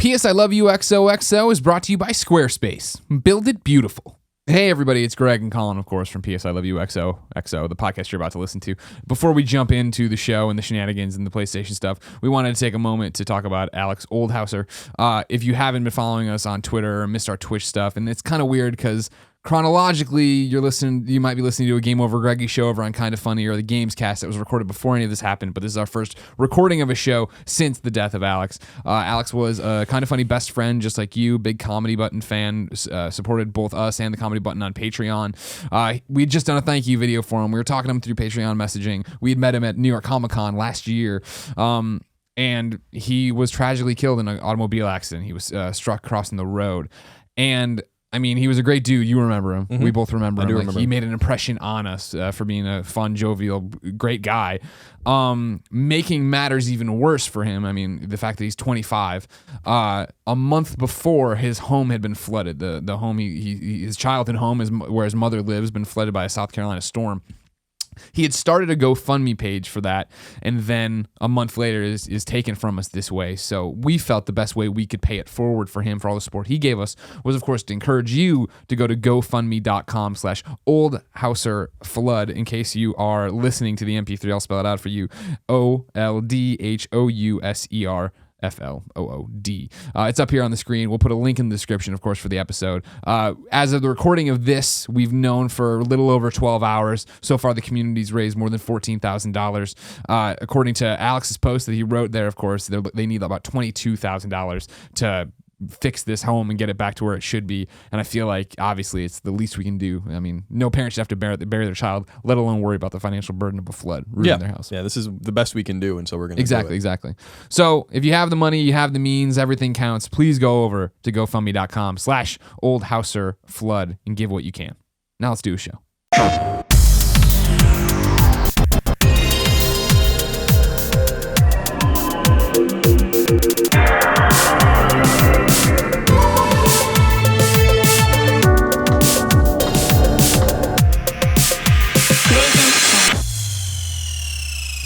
PS I Love You XOXO is brought to you by Squarespace. Build it beautiful. Hey everybody, it's Greg and Colin, of course, from PS I Love You XOXO, the podcast you're about to listen to. Before we jump into the show and the shenanigans and the PlayStation stuff, we wanted to take a moment to talk about Alex Oldhauser. If you haven't been following us on Twitter or missed our Twitch stuff, and it's kind of weird because chronologically, you might be listening to a Game Over Greggy show over on Kind of Funny or the Games Cast that was recorded before any of this happened, but this is our first recording of a show since the death of Alex. Alex was a Kind of Funny best friend, just like you, big Comedy Button fan, supported both us and the Comedy Button on Patreon. We had just done a thank you video for him. We were talking to him through Patreon messaging. We had met him at New York Comic Con last year. And he was tragically killed in an automobile accident. He was struck crossing the road. And I mean, he was a great dude. You remember him. Mm-hmm. We both remember him. He made an impression on us for being a fun, jovial, great guy. Making matters even worse for him, I mean, the fact that he's 25. A month before, his home had been flooded. The home, his childhood home, where his mother lives, been flooded by a South Carolina storm. He had started a GoFundMe page for that, and then a month later is taken from us this way. So we felt the best way we could pay it forward for him for all the support he gave us was, of course, to encourage you to go to GoFundMe.com/OldhauserFlood in case you are listening to the MP3. I'll spell it out for you. OldhouserFlood. It's up here on the screen. We'll put a link in the description, of course, for the episode. As of the recording of this, we've known for a little over 12 hours. So far, the community's raised more than $14,000. According to Alex's post that he wrote there, of course, they need about $22,000 to fix this home and get it back to where it should be. And I feel like, obviously, it's the least we can do. I mean, no parent should have to bury their child, let alone worry about the financial burden of a flood ruining their house. Yeah, this is the best we can do, and so we're going to do it. Exactly. So if you have the money, you have the means, everything counts, please go over to GoFundMe.com/OldhauserFlood and give what you can. Now let's do a show.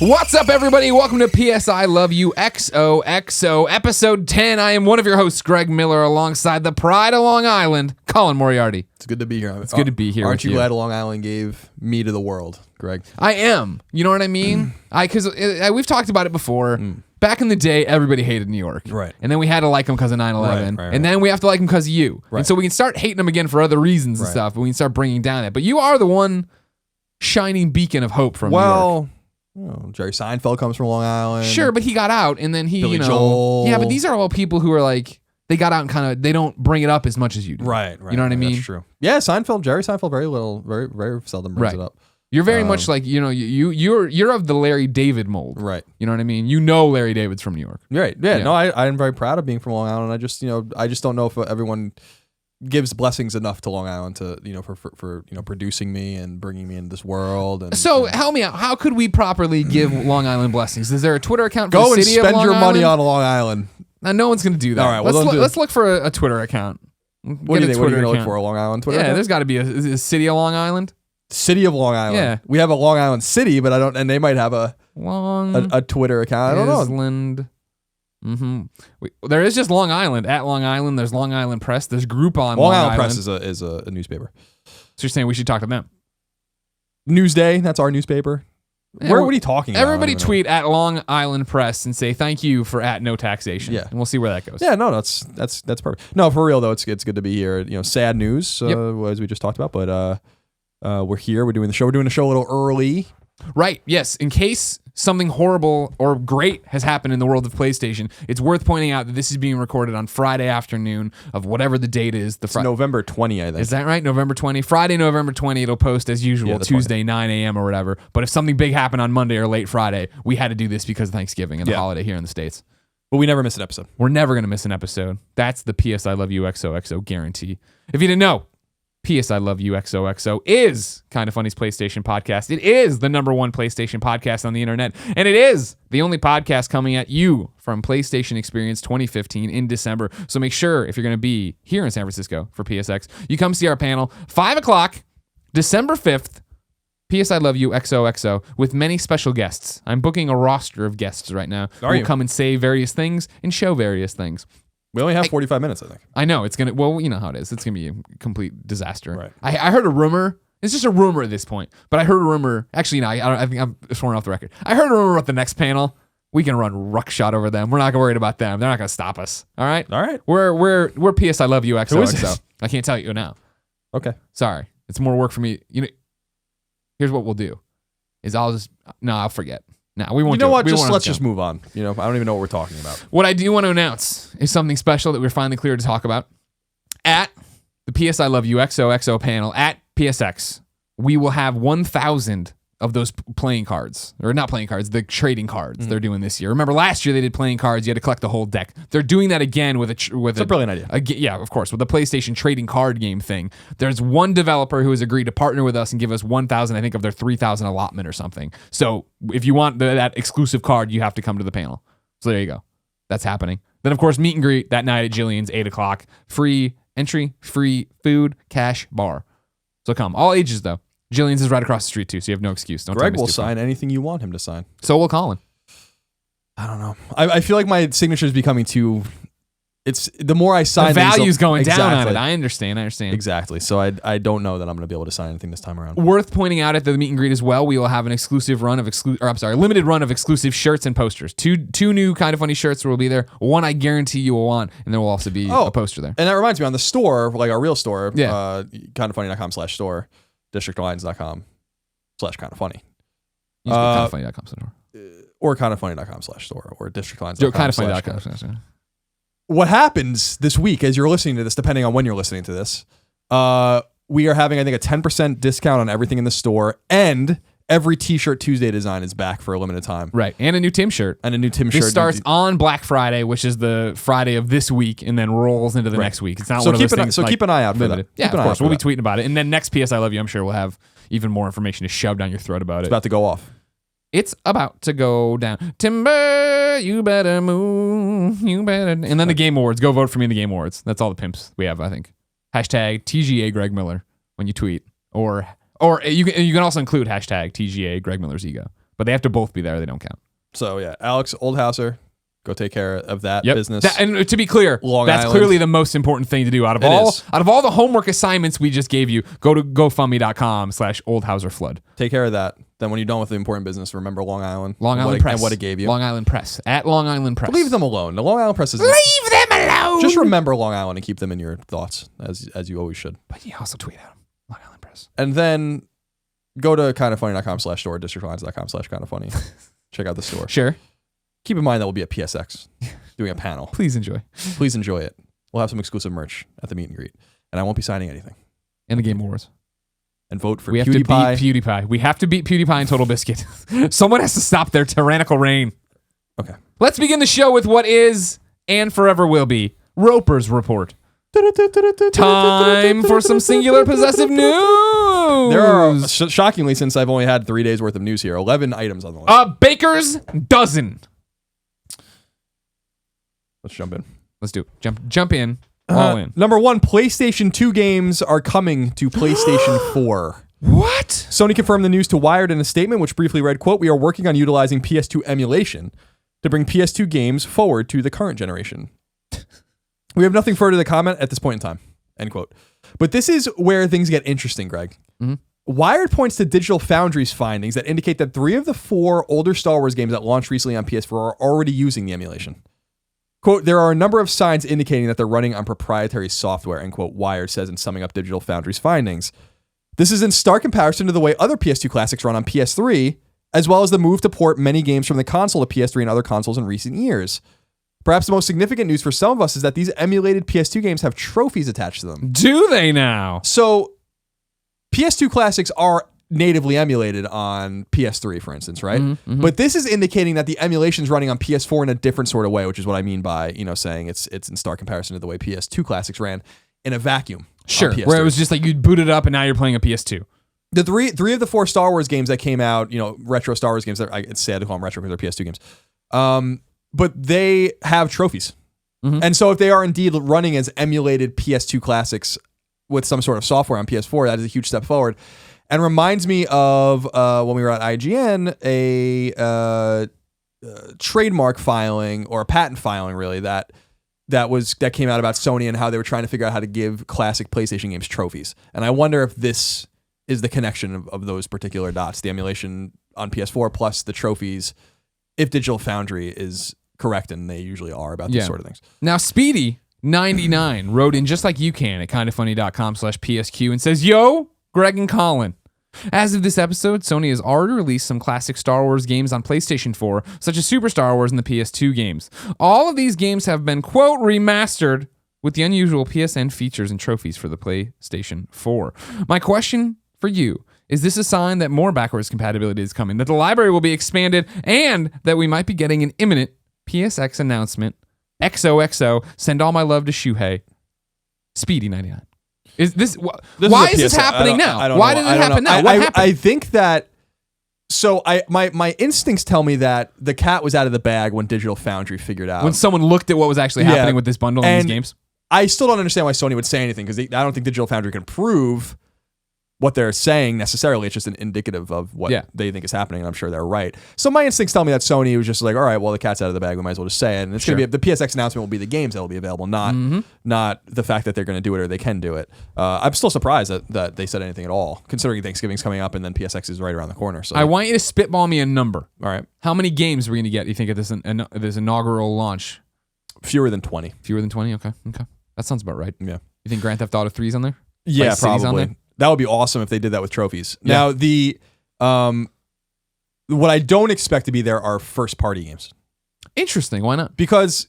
What's up, everybody? Welcome to PS I Love You XOXO, episode 10. I am one of your hosts, Greg Miller, alongside the pride of Long Island, Colin Moriarty. It's good to be here. It's good to be here. Aren't you glad Long Island gave me to the world, Greg? I am. You know what I mean? Because we've talked about it before. Back in the day, everybody hated New York. Right. And then we had to like them because of 9/11. Right. And then we have to like them because of you. Right. And so we can start hating them again for other reasons and stuff, but we can start bringing down that. But you are the one shining beacon of hope from New York. Oh, Jerry Seinfeld comes from Long Island. Sure, but he got out, and then he, Billy Joel. Yeah, but these are all people who are like, they got out and kind of, they don't bring it up as much as you do. Right. You know what I mean? That's true. Yeah, Jerry Seinfeld, very seldom brings it up. You're very much like, you're of the Larry David mold. Right. You know what I mean? You know Larry David's from New York. Right. Yeah. No, I'm very proud of being from Long Island. I just don't know if everyone gives blessings enough to Long Island to for producing me and bringing me into this world. And so help me out. How could we properly give Long Island blessings? Is there a Twitter account for go the city and spend of Long your Island? money on Long Island? Now, no one's going to do that. All right, well, let's look for a Twitter account. What do you think? What are you going to look for? A Long Island Twitter account? There's got to be a city of Long Island. City of Long Island. Yeah, we have a Long Island city, but and they might have a Twitter account. I don't know. Island. There is just Long Island. At Long Island, there's Long Island Press. There's Groupon. Long Island Press is a newspaper. So you're saying we should talk to them? Newsday, that's our newspaper. Yeah, what are you talking about? Everybody tweet at Long Island Press and say thank you for @no taxation. Yeah, and we'll see where that goes. Yeah, no, that's perfect. No, for real though, it's good to be here. Sad news as we just talked about, but we're here. We're doing the show. We're doing the show a little early. Right. Yes. In case something horrible or great has happened in the world of PlayStation, it's worth pointing out that this is being recorded on Friday afternoon of whatever the date is. It's November 20, I think. Is that right? November 20. Friday, November 20. It'll post as usual, Tuesday, 9 a.m. or whatever. But if something big happened on Monday or late Friday, we had to do this because of Thanksgiving and the holiday here in the States. But we never miss an episode. We're never going to miss an episode. That's the PS I Love You XOXO guarantee. If you didn't know, PS I Love You XOXO is Kind of Funny's PlayStation podcast. It is the #1 PlayStation podcast on the internet. And it is the only podcast coming at you from PlayStation Experience 2015 in December. So make sure, if you're going to be here in San Francisco for PSX, you come see our panel, 5 o'clock, December 5th, PS I Love You XOXO, with many special guests. I'm booking a roster of guests right now who will come and say various things and show various things. We only have 45 minutes, I think. I know it's gonna. Well, you know how it is. It's gonna be a complete disaster. Right. I heard a rumor. It's just a rumor at this point. But I heard a rumor. Actually, no. I think I'm sworn off the record. I heard a rumor about the next panel. We can run ruckshot over them. We're not worried about them. They're not gonna stop us. All right. All right. We're PS I love you XOXO. Who is this? I can't tell you now. Okay. Sorry. It's more work for me. You know. Here's what we'll do. I'll forget. No, we won't. You know what? Let's Let's just move on. I don't even know what we're talking about. What I do want to announce is something special that we're finally cleared to talk about. At the PS I Love You XOXO panel at PSX, we will have 1,000 of those playing cards. Or not playing cards, the trading cards they're doing this year. Remember last year they did playing cards, you had to collect the whole deck. They're doing that again with It's a brilliant idea. Yeah, of course, with the PlayStation trading card game thing. There's one developer who has agreed to partner with us and give us 1,000, I think, of their 3,000 allotment or something. So if you want that exclusive card, you have to come to the panel. So there you go. That's happening. Then, of course, meet and greet that night at Jillian's, 8 o'clock. Free entry, free food, cash, bar. So come. All ages, though. Jillian's is right across the street, too, so you have no excuse. Don't Greg will sign anything you want him to sign. So will Colin. I don't know. I feel like my signature is becoming too... It's the more I sign, the value's going down on Exactly. it. I understand. Exactly. So I don't know that I'm going to be able to sign anything this time around. Worth pointing out at the meet and greet as well, we will have an exclusive run of limited run of exclusive shirts and posters. Two new Kind of Funny shirts will be there. One I guarantee you will want, and there will also be a poster there. And that reminds me, on the store, like our real store, Yeah. kindoffunny.com/store, districtlines.com/kindoffunny. Use kindoffunny.com. Or kindoffunny.com/store or districtlines. Kindoffunny.com. What happens this week as you're listening to this, depending on when you're listening to this, we are having, I think, a 10% discount on everything in the store, and every T-shirt Tuesday design is back for a limited time. Right, and a new Tim shirt. This starts on Black Friday, which is the Friday of this week, and then rolls into the next week. It's not so one of those things. So keep an eye out for that. Yeah, of course. We'll be tweeting about it, and then next PS I Love You, I'm sure we'll have even more information to shove down your throat about it. It's about to go off. It's about to go down. Timber, you better move. You better. And then the Game Awards. Go vote for me in the Game Awards. That's all the pimps we have, I think. Hashtag TGA Greg Miller when you tweet. Or you can also include hashtag TGA Greg Miller's ego. But they have to both be there. They don't count. So, yeah, Alex Oldhauser, go take care of that business. And to be clear, that's clearly the most important thing to do. Out of all the homework assignments we just gave you, go to GoFundMe.com/OldhauserFlood. Take care of that. Then when you're done with the important business, remember Long Island. Press. And what it gave you. Long Island Press. At Long Island Press. Leave them alone. The Long Island Press is... Leave them alone! Just remember Long Island and keep them in your thoughts, as you always should. But you also tweet at them. Long Island Press. And then go to kindoffunny.com/store, districtlines.com/kindoffunny. Check out the store. Sure. Keep in mind that we'll be at PSX doing a panel. Please enjoy. Please enjoy it. We'll have some exclusive merch at the meet and greet. And I won't be signing anything. And the Game Awards. And vote for PewDiePie. We have to beat PewDiePie. We have to beat PewDiePie and Total Biscuit. Someone has to stop their tyrannical reign. Okay. Let's begin the show with what is and forever will be Roper's Report. Time for some singular possessive news. There are, shockingly, since I've only had 3 days worth of news here, 11 items on the list. A baker's dozen. Let's jump in. Let's do it. Jump in. All in. Number 1, PlayStation 2 games are coming to PlayStation 4. What? Sony confirmed the news to Wired in a statement, which briefly read, quote, "We are working on utilizing PS2 emulation to bring PS2 games forward to the current generation. We have nothing further to comment at this point in time," end quote. But this is where things get interesting, Greg. Mm-hmm. Wired points to Digital Foundry's findings that indicate that 3 of the 4 older Star Wars games that launched recently on PS4 are already using the emulation. Quote, "There are a number of signs indicating that they're running on proprietary software," end quote, Wired says in summing up Digital Foundry's findings. This is in stark comparison to the way other PS2 classics run on PS3, as well as the move to port many games from the console to PS3 and other consoles in recent years. Perhaps the most significant news for some of us is that these emulated PS2 games have trophies attached to them. Do they now? So, PS2 classics are natively emulated on PS3, for instance, right? Mm-hmm. But this is indicating that the emulation is running on PS4 in a different sort of way, which is what I mean by, saying it's in stark comparison to the way PS2 classics ran in a vacuum. Sure, where it was just like you'd boot it up and now you're playing a PS2. The three of the 4 Star Wars games that came out, retro Star Wars games, it's sad to call them retro because they're PS2 games, but they have trophies. Mm-hmm. And so if they are indeed running as emulated PS2 classics with some sort of software on PS4, that is a huge step forward. And reminds me of when we were at IGN, a trademark filing or a patent filing, really, that that came out about Sony and how they were trying to figure out how to give classic PlayStation games trophies. And I wonder if this is the connection of those particular dots, the emulation on PS4 plus the trophies, if Digital Foundry is correct, and they usually are about these sort of things. Now, Speedy99 wrote in just like you can at kindafunny.com/PSQ and says, Yo, Greg and Colin. As of this episode, Sony has already released some classic Star Wars games on PlayStation 4, such as Super Star Wars and the PS2 games. All of these games have been, quote, remastered with the unusual PSN features and trophies for the PlayStation 4. My question for you, is this a sign that more backwards compatibility is coming, that the library will be expanded, and that we might be getting an imminent PSX announcement? XOXO, send all my love to Shuhei. Speedy99. Is this why is this happening now? Why did it happen now? What happened? I think that my instincts tell me that the cat was out of the bag when Digital Foundry figured out. When someone looked at what was actually happening with this bundle and these games. I still don't understand why Sony would say anything, because I don't think Digital Foundry can prove what they're saying necessarily. It's just an indicative of what they think is happening, and I'm sure they're right. So my instincts tell me that Sony was just like, all right, well, the cat's out of the bag, we might as well just say it. And it's going to be, the PSX announcement will be the games that will be available, not the fact that they're going to do it or they can do it. I'm still surprised that they said anything at all, considering Thanksgiving's coming up and then PSX is right around the corner. So I want you to spitball me a number. All right. How many games are we going to get, you think, at this inaugural launch? Fewer than 20. Fewer than 20? Okay. That sounds about right. Yeah. You think Grand Theft Auto 3's on there? Yeah, Vice City's probably. on there? That would be awesome if they did that with trophies. Yeah. Now, what I don't expect to be there are first party games. Interesting. Why not? Because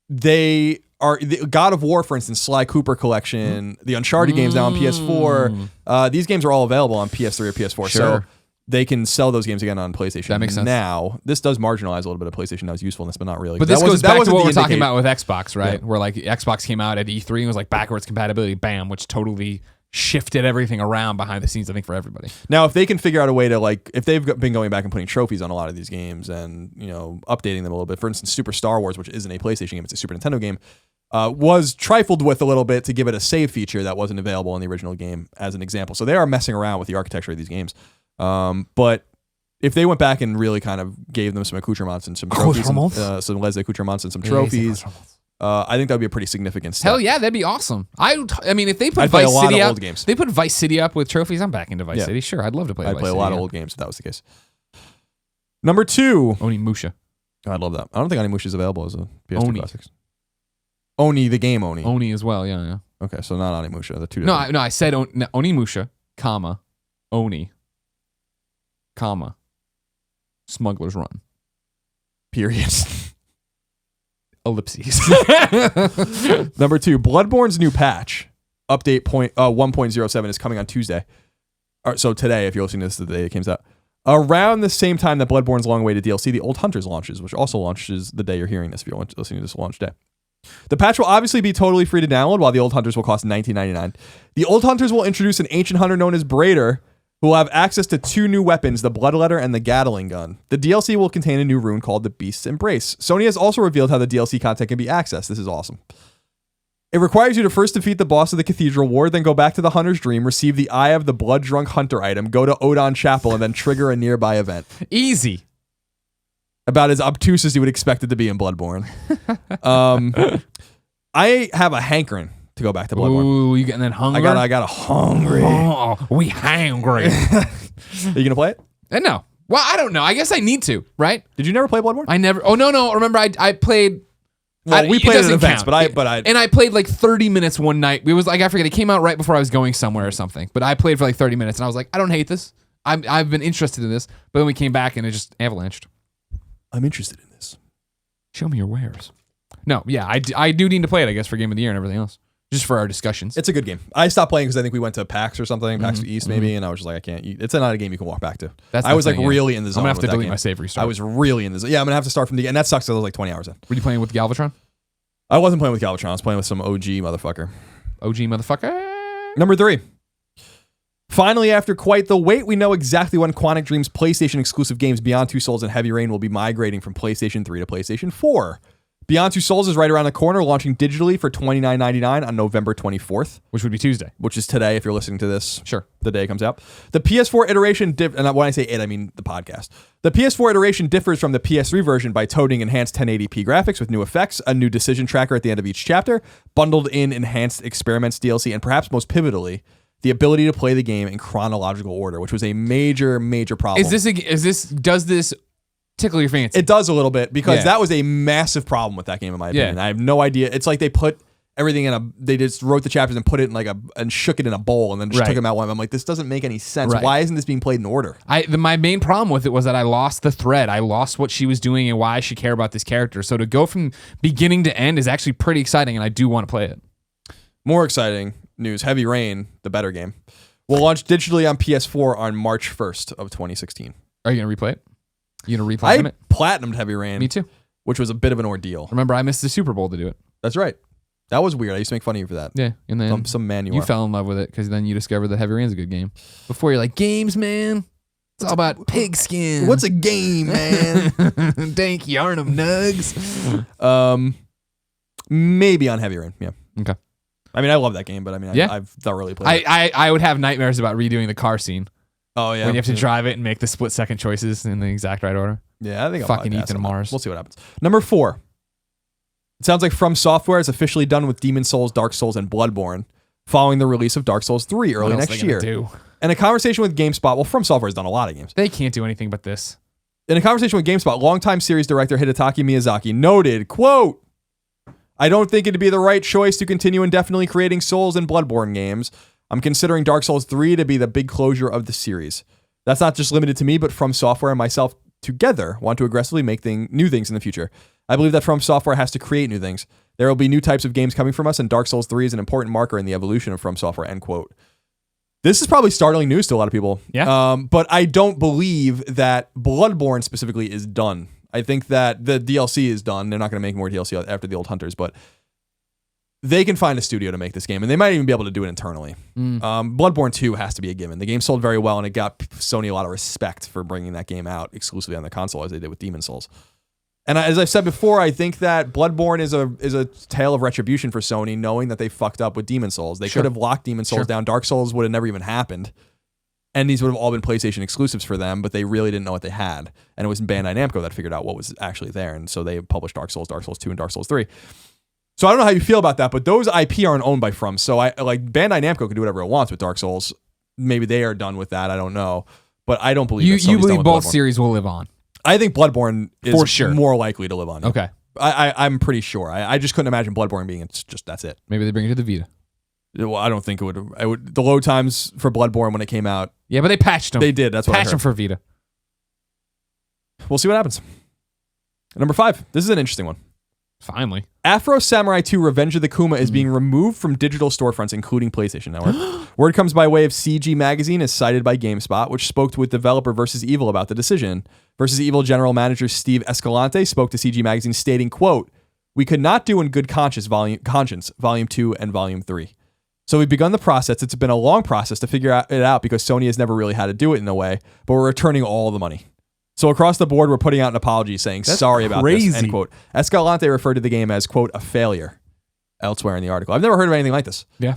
they are God of War, for instance, Sly Cooper collection, the Uncharted games now on PS4. These games are all available on PS3 or PS4. Sure. So they can sell those games again on PlayStation. That makes sense. Now, this does marginalize a little bit of PlayStation Now's usefulness, but not really. But this goes back to what we're talking about with Xbox, right? Yeah. Where like Xbox came out at E3 and was like backwards compatibility, bam, which totally shifted everything around behind the scenes, I think, for everybody. Now, if they can figure out a way to, like, if they've been going back and putting trophies on a lot of these games and, you know, updating them a little bit. For instance, Super Star Wars, which isn't a PlayStation game, it's a Super Nintendo game, was trifled with a little bit to give it a save feature that wasn't available in the original game, as an example. So they are messing around with the architecture of these games. But if they went back and really kind of gave them some accoutrements and some trophies, some les accoutrements and some trophies, I think that would be a pretty significant step. Hell yeah, that'd be awesome. I mean, if they put I'd play Vice a lot City of up, old games. they put Vice City up with trophies, I'm back into Vice City. Sure, I'd love to play Vice City. I'd play a lot of old games if that was the case. Number 2. Onimusha. I'd love that. I don't think Onimusha is available as a PS2 Oni. Classics. Oni, the game Oni. Oni as well, yeah. Okay, so not Onimusha. The two different. No, I said Onimusha, comma, Oni, comma, Smuggler's Run. Period. Ellipses. Number 2, Bloodborne's new patch, update 1.07 is coming on Tuesday. So today, if you're listening to this the day it comes out. Around the same time that Bloodborne's long-awaited DLC, the Old Hunters launches, which also launches the day you're hearing this, if you're listening to this launch day. The patch will obviously be totally free to download, while the Old Hunters will cost $19.99. The Old Hunters will introduce an ancient hunter known as Braider, who will have access to 2 new weapons, the Bloodletter and the Gatling gun. The DLC will contain a new rune called the Beast's Embrace. Sony has also revealed how the DLC content can be accessed. This is awesome. It requires you to first defeat the boss of the Cathedral Ward, then go back to the Hunter's Dream, receive the Eye of the Blood-Drunk Hunter item, go to Odon Chapel, and then trigger a nearby event. Easy. About as obtuse as you would expect it to be in Bloodborne. I have a hankering to go back to Bloodborne. Ooh, you getting that hungry? I got a hungry. Oh, we hungry. Are you gonna play it? No. Well, I don't know. I guess I need to, right? Did you never play Bloodborne? I never. Oh, no. Remember, I played. Well, we played it at events, but I and I played like 30 minutes one night. It was like, I forget, it came out right before I was going somewhere or something. But I played for like 30 minutes and I was like, I don't hate this. I've been interested in this. But then we came back and it just avalanched. I'm interested in this. Show me your wares. No, yeah, I do need to play it, I guess, for Game of the Year and everything else. Just for our discussions. It's a good game. I stopped playing because I think we went to PAX or something, PAX East maybe, and I was just like, I can't. It's not a game you can walk back to. I was really in the zone. I'm gonna have to delete game. my save restart. I was really in the zone. Yeah, I'm gonna have to start from the and that sucks. I was like 20 hours in. Were you playing with Galvatron? I wasn't playing with Galvatron. I was playing with some OG motherfucker. OG motherfucker. Number 3. Finally, after quite the wait, we know exactly when Quantic Dream's PlayStation exclusive games Beyond Two Souls and Heavy Rain will be migrating from PlayStation 3 to PlayStation 4. Beyond Two Souls is right around the corner, launching digitally for $29.99 on November 24th. Which would be Tuesday. Which is today if you're listening to this. Sure. The day it comes out. The PS4 iteration, and when I say it, I mean the podcast. The PS4 iteration differs from the PS3 version by toting enhanced 1080p graphics with new effects, a new decision tracker at the end of each chapter, bundled in enhanced experiments DLC, and perhaps most pivotally, the ability to play the game in chronological order, which was a major, major problem. Does this tickle your fancy? It does a little bit because that was a massive problem with that game in my opinion. I have no idea. It's like they put everything they just wrote the chapters and put it in and shook it in a bowl and then just took them out one. I'm like, this doesn't make any sense. Why isn't this being played in order? My main problem with it was that I lost the thread. I lost what she was doing and why I should care about this character. So to go from beginning to end is actually pretty exciting, and I do want to play it. More exciting news: Heavy Rain, the better game, will launch digitally on PS4 on March 1st of 2016. Are you gonna replay it? You gonna replay it? I platinumed Heavy Rain. Me too. Which was a bit of an ordeal. Remember, I missed the Super Bowl to do it. That's right. That was weird. I used to make fun of you for that. Yeah, and then some man you fell in love with it because then you discovered that Heavy Rain's a good game. Before you're like, games, man. It's all about pigskin. What's a game, man? Dank Yarnum Nugs. Maybe on Heavy Rain. Yeah. Okay. I mean, I love that game, but I mean, I've thoroughly played it. I would have nightmares about redoing the car scene. Oh yeah, when you have to drive it and make the split-second choices in the exact right order. Yeah, I think fucking Ethan Mars. We'll see what happens. Number 4. It sounds like From Software is officially done with Demon Souls, Dark Souls, and Bloodborne, following the release of Dark Souls 3 early next year. In a conversation with GameSpot, well, From Software has done a lot of games. They can't do anything but this. In a conversation with GameSpot, longtime series director Hidetaki Miyazaki noted, quote, "I don't think it'd be the right choice to continue indefinitely creating Souls and Bloodborne games. I'm considering Dark Souls 3 to be the big closure of the series. That's not just limited to me, but From Software and myself together want to aggressively make new things in the future. I believe that From Software has to create new things. There will be new types of games coming from us, and Dark Souls 3 is an important marker in the evolution of From Software," end quote. This is probably startling news to a lot of people. Yeah. But I don't believe that Bloodborne specifically is done. I think that the DLC is done. They're not going to make more DLC after the Old Hunters, but they can find a studio to make this game, and they might even be able to do it internally. Bloodborne 2 has to be a given. The game sold very well, and it got Sony a lot of respect for bringing that game out exclusively on the console, as they did with Demon Souls. And as I've said before, I think that Bloodborne is a tale of retribution for Sony, knowing that they fucked up with Demon Souls. They could have locked Demon Souls down. Dark Souls would have never even happened. And these would have all been PlayStation exclusives for them, but they really didn't know what they had. And it was Bandai Namco that figured out what was actually there. And so they published Dark Souls 2, and Dark Souls 3. So I don't know how you feel about that, but those IP aren't owned by From. So Bandai Namco can do whatever it wants with Dark Souls. Maybe they are done with that. I don't know. But I don't believe that Sony's you done believe with both Bloodborne. series will live on. I think Bloodborne is for sure more likely to live on. Okay. I'm pretty sure. I just couldn't imagine Bloodborne being that's it. Maybe they bring it to the Vita. Well, I don't think it would. The load times for Bloodborne when it came out. Yeah, but they patched them. They did. That's what I heard. Patched them for Vita. We'll see what happens. Number 5. This is an interesting one. Finally. Afro Samurai 2 Revenge of the Kuma is being removed from digital storefronts, including PlayStation Network. Word comes by way of CG Magazine, as cited by GameSpot, which spoke with developer Versus Evil about the decision. Versus Evil general manager Steve Escalante spoke to CG Magazine, stating, quote, "We could not do in good conscience Volume 2 and Volume 3. So we've begun the process. It's been a long process to figure it out because Sony has never really had to do it in a way, but we're returning all the money. So across the board, we're putting out an apology saying sorry about this," end quote. Escalante referred to the game as, quote, "a failure," elsewhere in the article. I've never heard of anything like this. Yeah.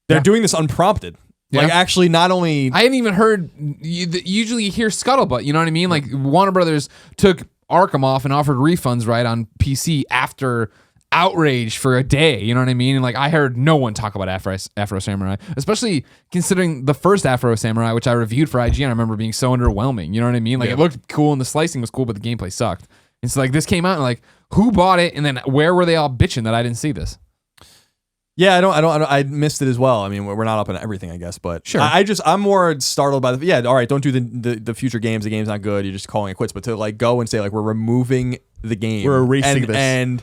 They're doing this unprompted. Yeah. Like, actually, not only... I hadn't even heard... Usually you hear scuttlebutt, you know what I mean? Like, Warner Brothers took Arkham off and offered refunds, right, on PC after outrage for a day, you know what I mean? And, like, I heard no one talk about Afro Samurai, especially considering the first Afro Samurai, which I reviewed for IGN. I remember being so underwhelming, you know what I mean? Like, it looked cool and the slicing was cool, but the gameplay sucked. And so, like, this came out and, like, who bought it? And then where were they all bitching that I didn't see this? Yeah, I missed it as well. I mean, we're not up on everything, I guess, but sure. I'm more startled by all right, don't do the future games. The game's not good. You're just calling it quits. But to, like, go and say, like, we're removing the game. We're erasing this. And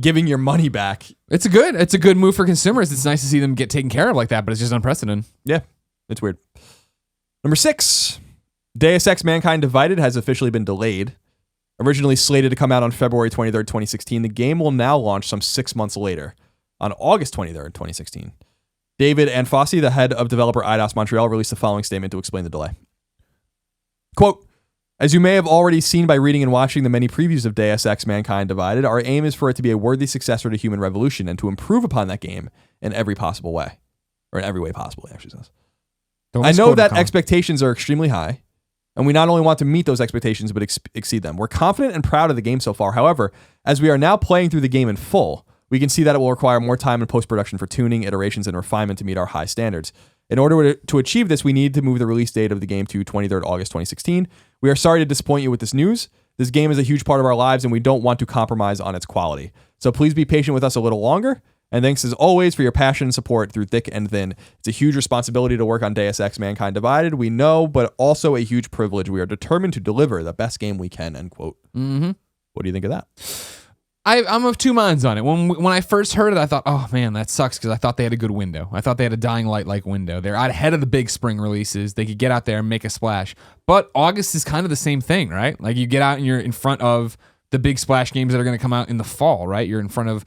giving your money back. It's a good move for consumers. It's nice to see them get taken care of like that, but it's just unprecedented. Yeah, it's weird. Number 6, Deus Ex Mankind Divided has officially been delayed. Originally slated to come out on February 23rd, 2016, the game will now launch some 6 months later, on August 23rd, 2016. David Anfossi, the head of developer Eidos Montreal, released the following statement to explain the delay. Quote, As you may have already seen by reading and watching the many previews of Deus Ex Mankind Divided, our aim is for it to be a worthy successor to Human Revolution and to improve upon that game in every possible way. Or in every way possible, he actually says. I know that expectations are extremely high, and we not only want to meet those expectations, but exceed them. We're confident and proud of the game so far. However, as we are now playing through the game in full, we can see that it will require more time in post-production for tuning, iterations, and refinement to meet our high standards. In order to achieve this, we need to move the release date of the game to 23rd August 2016. We are sorry to disappoint you with this news. This game is a huge part of our lives, and we don't want to compromise on its quality. So please be patient with us a little longer. And thanks as always for your passion and support through thick and thin. It's a huge responsibility to work on Deus Ex Mankind Divided, we know, but also a huge privilege. We are determined to deliver the best game we can, end quote. Mm-hmm. What do you think of that? I'm of two minds on it. When I first heard it, I thought, oh man, that sucks because I thought they had a good window. I thought they had a Dying Light-like window. They're out ahead of the big spring releases. They could get out there and make a splash. But August is kind of the same thing, right? Like you get out and you're in front of the big splash games that are going to come out in the fall, right? You're in front of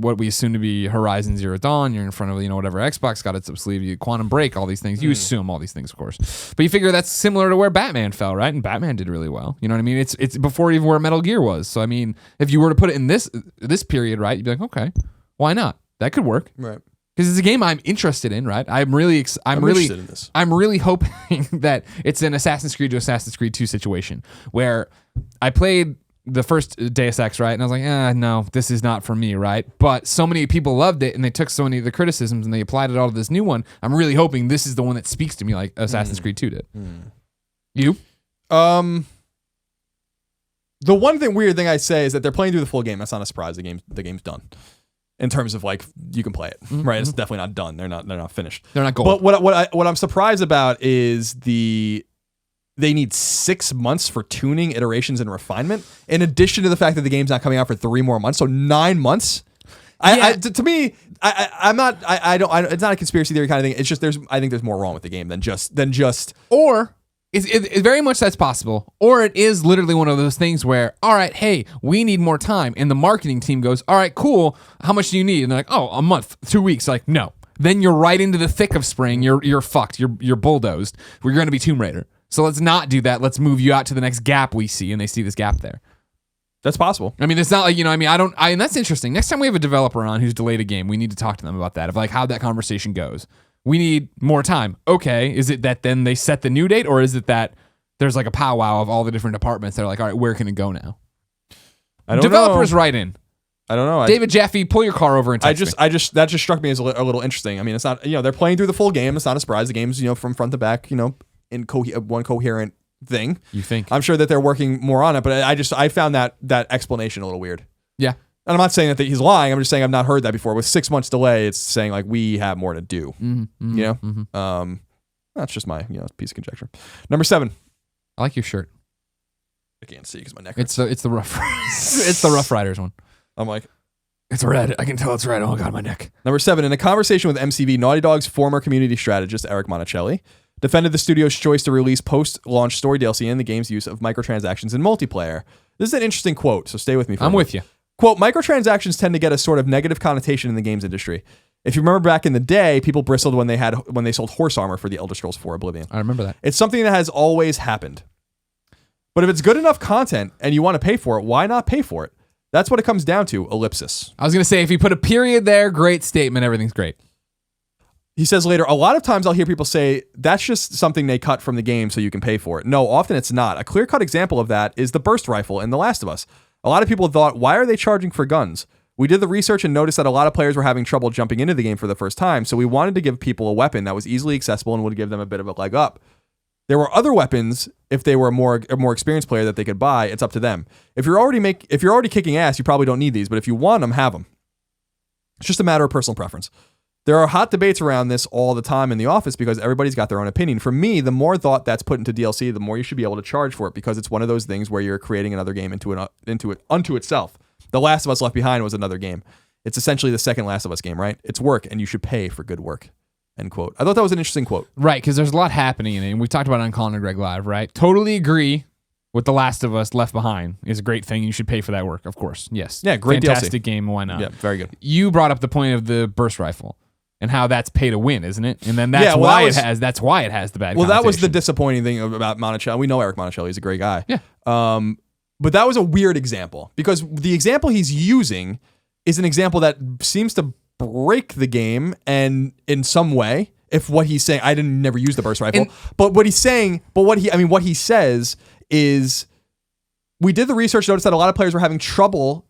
what we assume to be Horizon Zero Dawn. You're in front of, whatever Xbox got its up sleeve, Quantum Break, all these things. You assume all these things, of course. But you figure that's similar to where Batman fell, right? And Batman did really well. You know what I mean? It's before even where Metal Gear was. So, I mean, if you were to put it in this period, right, you'd be like, okay, why not? That could work. Right. Because it's a game I'm interested in, right? I'm really interested in this. I'm really hoping that it's an Assassin's Creed to Assassin's Creed 2 situation where I played the first Deus Ex, right? And I was like, no, this is not for me, right? But so many people loved it, and they took so many of the criticisms and they applied it all to this new one. I'm really hoping this is the one that speaks to me like Assassin's Creed 2 did. You? The one weird thing I say is that they're playing through the full game. That's not a surprise. The game's done. In terms of like you can play it, right? It's definitely not done. They're not finished. They're not gold. But what I'm surprised about is they need 6 months for tuning, iterations, and refinement, in addition to the fact that the game's not coming out for 3 more months. So 9 months. To me, I'm not. I don't. It's not a conspiracy theory kind of thing. It's just I think there's more wrong with the game than just. Or it's very much that's possible. Or it is literally one of those things where, all right, hey, we need more time, and the marketing team goes, all right, cool. How much do you need? And they're like, oh, a month, 2 weeks. Like, no. Then you're right into the thick of spring. You're fucked. You're bulldozed. We're going to be Tomb Raider. So let's not do that. Let's move you out to the next gap we see, and they see this gap there. That's possible. I mean, it's not like, and that's interesting. Next time we have a developer on who's delayed a game, we need to talk to them about that, of like how that conversation goes. We need more time. Okay, is it that then they set the new date, or is it that there's like a powwow of all the different departments that are like, all right, where can it go now? I don't Developers know. write in. I don't know. David Jaffe, pull your car over and text me. That just struck me as a little interesting. I mean, it's not, they're playing through the full game. It's not a surprise. The game's, from front to back, in one coherent thing. You think? I'm sure that they're working more on it, but I found that explanation a little weird. Yeah. And I'm not saying that he's lying. I'm just saying I've not heard that before. With 6 months delay, it's saying like we have more to do. That's just my piece of conjecture. Number 7. I like your shirt. I can't see because my neck hurts. It's the rough it's the Rough Riders one. I'm like, it's red. I can tell it's red. Oh god, my neck. Number 7. In a conversation with MCV, Naughty Dog's former community strategist Eric Monticelli defended the studio's choice to release post-launch story DLC and the game's use of microtransactions in multiplayer. This is an interesting quote, so stay with me for a minute. I'm with you. Quote, microtransactions tend to get a sort of negative connotation in the games industry. If you remember back in the day, people bristled when they sold horse armor for the Elder Scrolls 4 Oblivion. I remember that. It's something that has always happened. But if it's good enough content and you want to pay for it, why not pay for it? That's what it comes down to, ellipsis. I was going to say, if you put a period there, great statement, everything's great. He says later, a lot of times I'll hear people say, that's just something they cut from the game so you can pay for it. No, often it's not. A clear-cut example of that is the burst rifle in The Last of Us. A lot of people thought, why are they charging for guns? We did the research and noticed that a lot of players were having trouble jumping into the game for the first time, so we wanted to give people a weapon that was easily accessible and would give them a bit of a leg up. There were other weapons, if they were a more experienced player, that they could buy. It's up to them. If you're already kicking ass, you probably don't need these, but if you want them, have them. It's just a matter of personal preference. There are hot debates around this all the time in the office because everybody's got their own opinion. For me, the more thought that's put into DLC, the more you should be able to charge for it because it's one of those things where you're creating another game unto itself. The Last of Us Left Behind was another game. It's essentially the second Last of Us game, right? It's work, and you should pay for good work. End quote. I thought that was an interesting quote. Right, because there's a lot happening in it, and we talked about it on Colin and Greg Live, right? Totally agree with The Last of Us Left Behind is a great thing. You should pay for that work, of course. Yes. Yeah, great Fantastic DLC. game. Why not? Yeah, very good. You brought up the point of the burst rifle. and how that's pay to win, isn't it? And then that's Yeah, well, why that was- that's why it has the bad. Well, that was the connotation. disappointing thing about Monticelli. We know Eric Monticelli. He's a great guy. Yeah. But that was a weird example because the example he's using is an example that seems to break the game and in some way, if what he's saying, I didn't never use the burst rifle, but what he's saying, what he says is we did the research, noticed that a lot of players were having trouble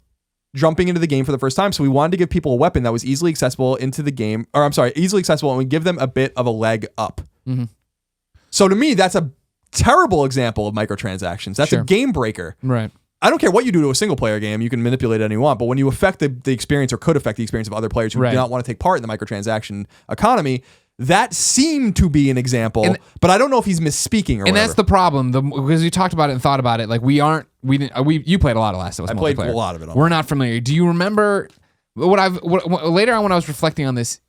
jumping into the game for the first time. So we wanted to give people a weapon that was easily accessible into the game, easily accessible, and we give them a bit of a leg up. Mm-hmm. So to me, that's a terrible example of microtransactions. That's a game breaker. Right. I don't care what you do to a single player game. You can manipulate it any you want. But when you affect the experience or could affect the experience of other players who do not want to take part in the microtransaction economy, that seemed to be an example. But I don't know if he's misspeaking or whatever. And that's the problem. Because you talked about it and thought about it. Like you played a lot of Last of Us. I played a lot of it. We're not familiar. Do you remember later on when I was reflecting on this?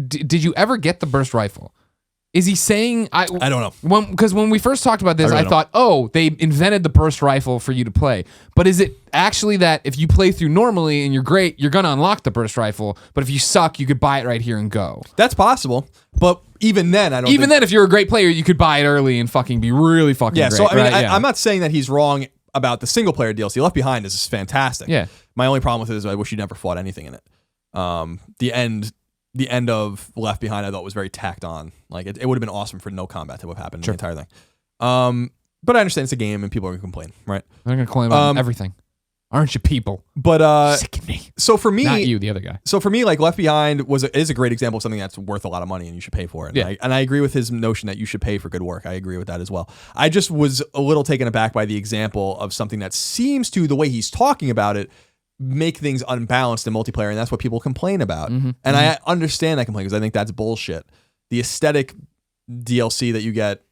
Did you ever get the burst rifle? Is he saying I don't know? Because when we first talked about this, I thought, they invented the burst rifle for you to play. But is it actually that if you play through normally and you're great, you're gonna unlock the burst rifle? But if you suck, you could buy it right here and go. That's possible. But even then, I don't. Even then, if you're a great player, you could buy it early and fucking be really fucking great. So I mean, right? I'm not saying that he's wrong about the single player DLC. Left Behind is fantastic. Yeah. My only problem with it is I wish you never fought anything in it. The end of Left Behind I thought was very tacked on. Like it would have been awesome for no combat to have happened in the entire thing. But I understand it's a game and people are gonna complain, right? They're gonna complain about everything. Aren't you people? But sick of me. So for me, not you, the other guy. So for me, like Left Behind is a great example of something that's worth a lot of money and you should pay for it. Yeah. And I agree with his notion that you should pay for good work. I agree with that as well. I just was a little taken aback by the example of something that seems to, the way he's talking about it, make things unbalanced in multiplayer, and that's what people complain about. I understand that complaint because I think that's bullshit. The aesthetic DLC that you get,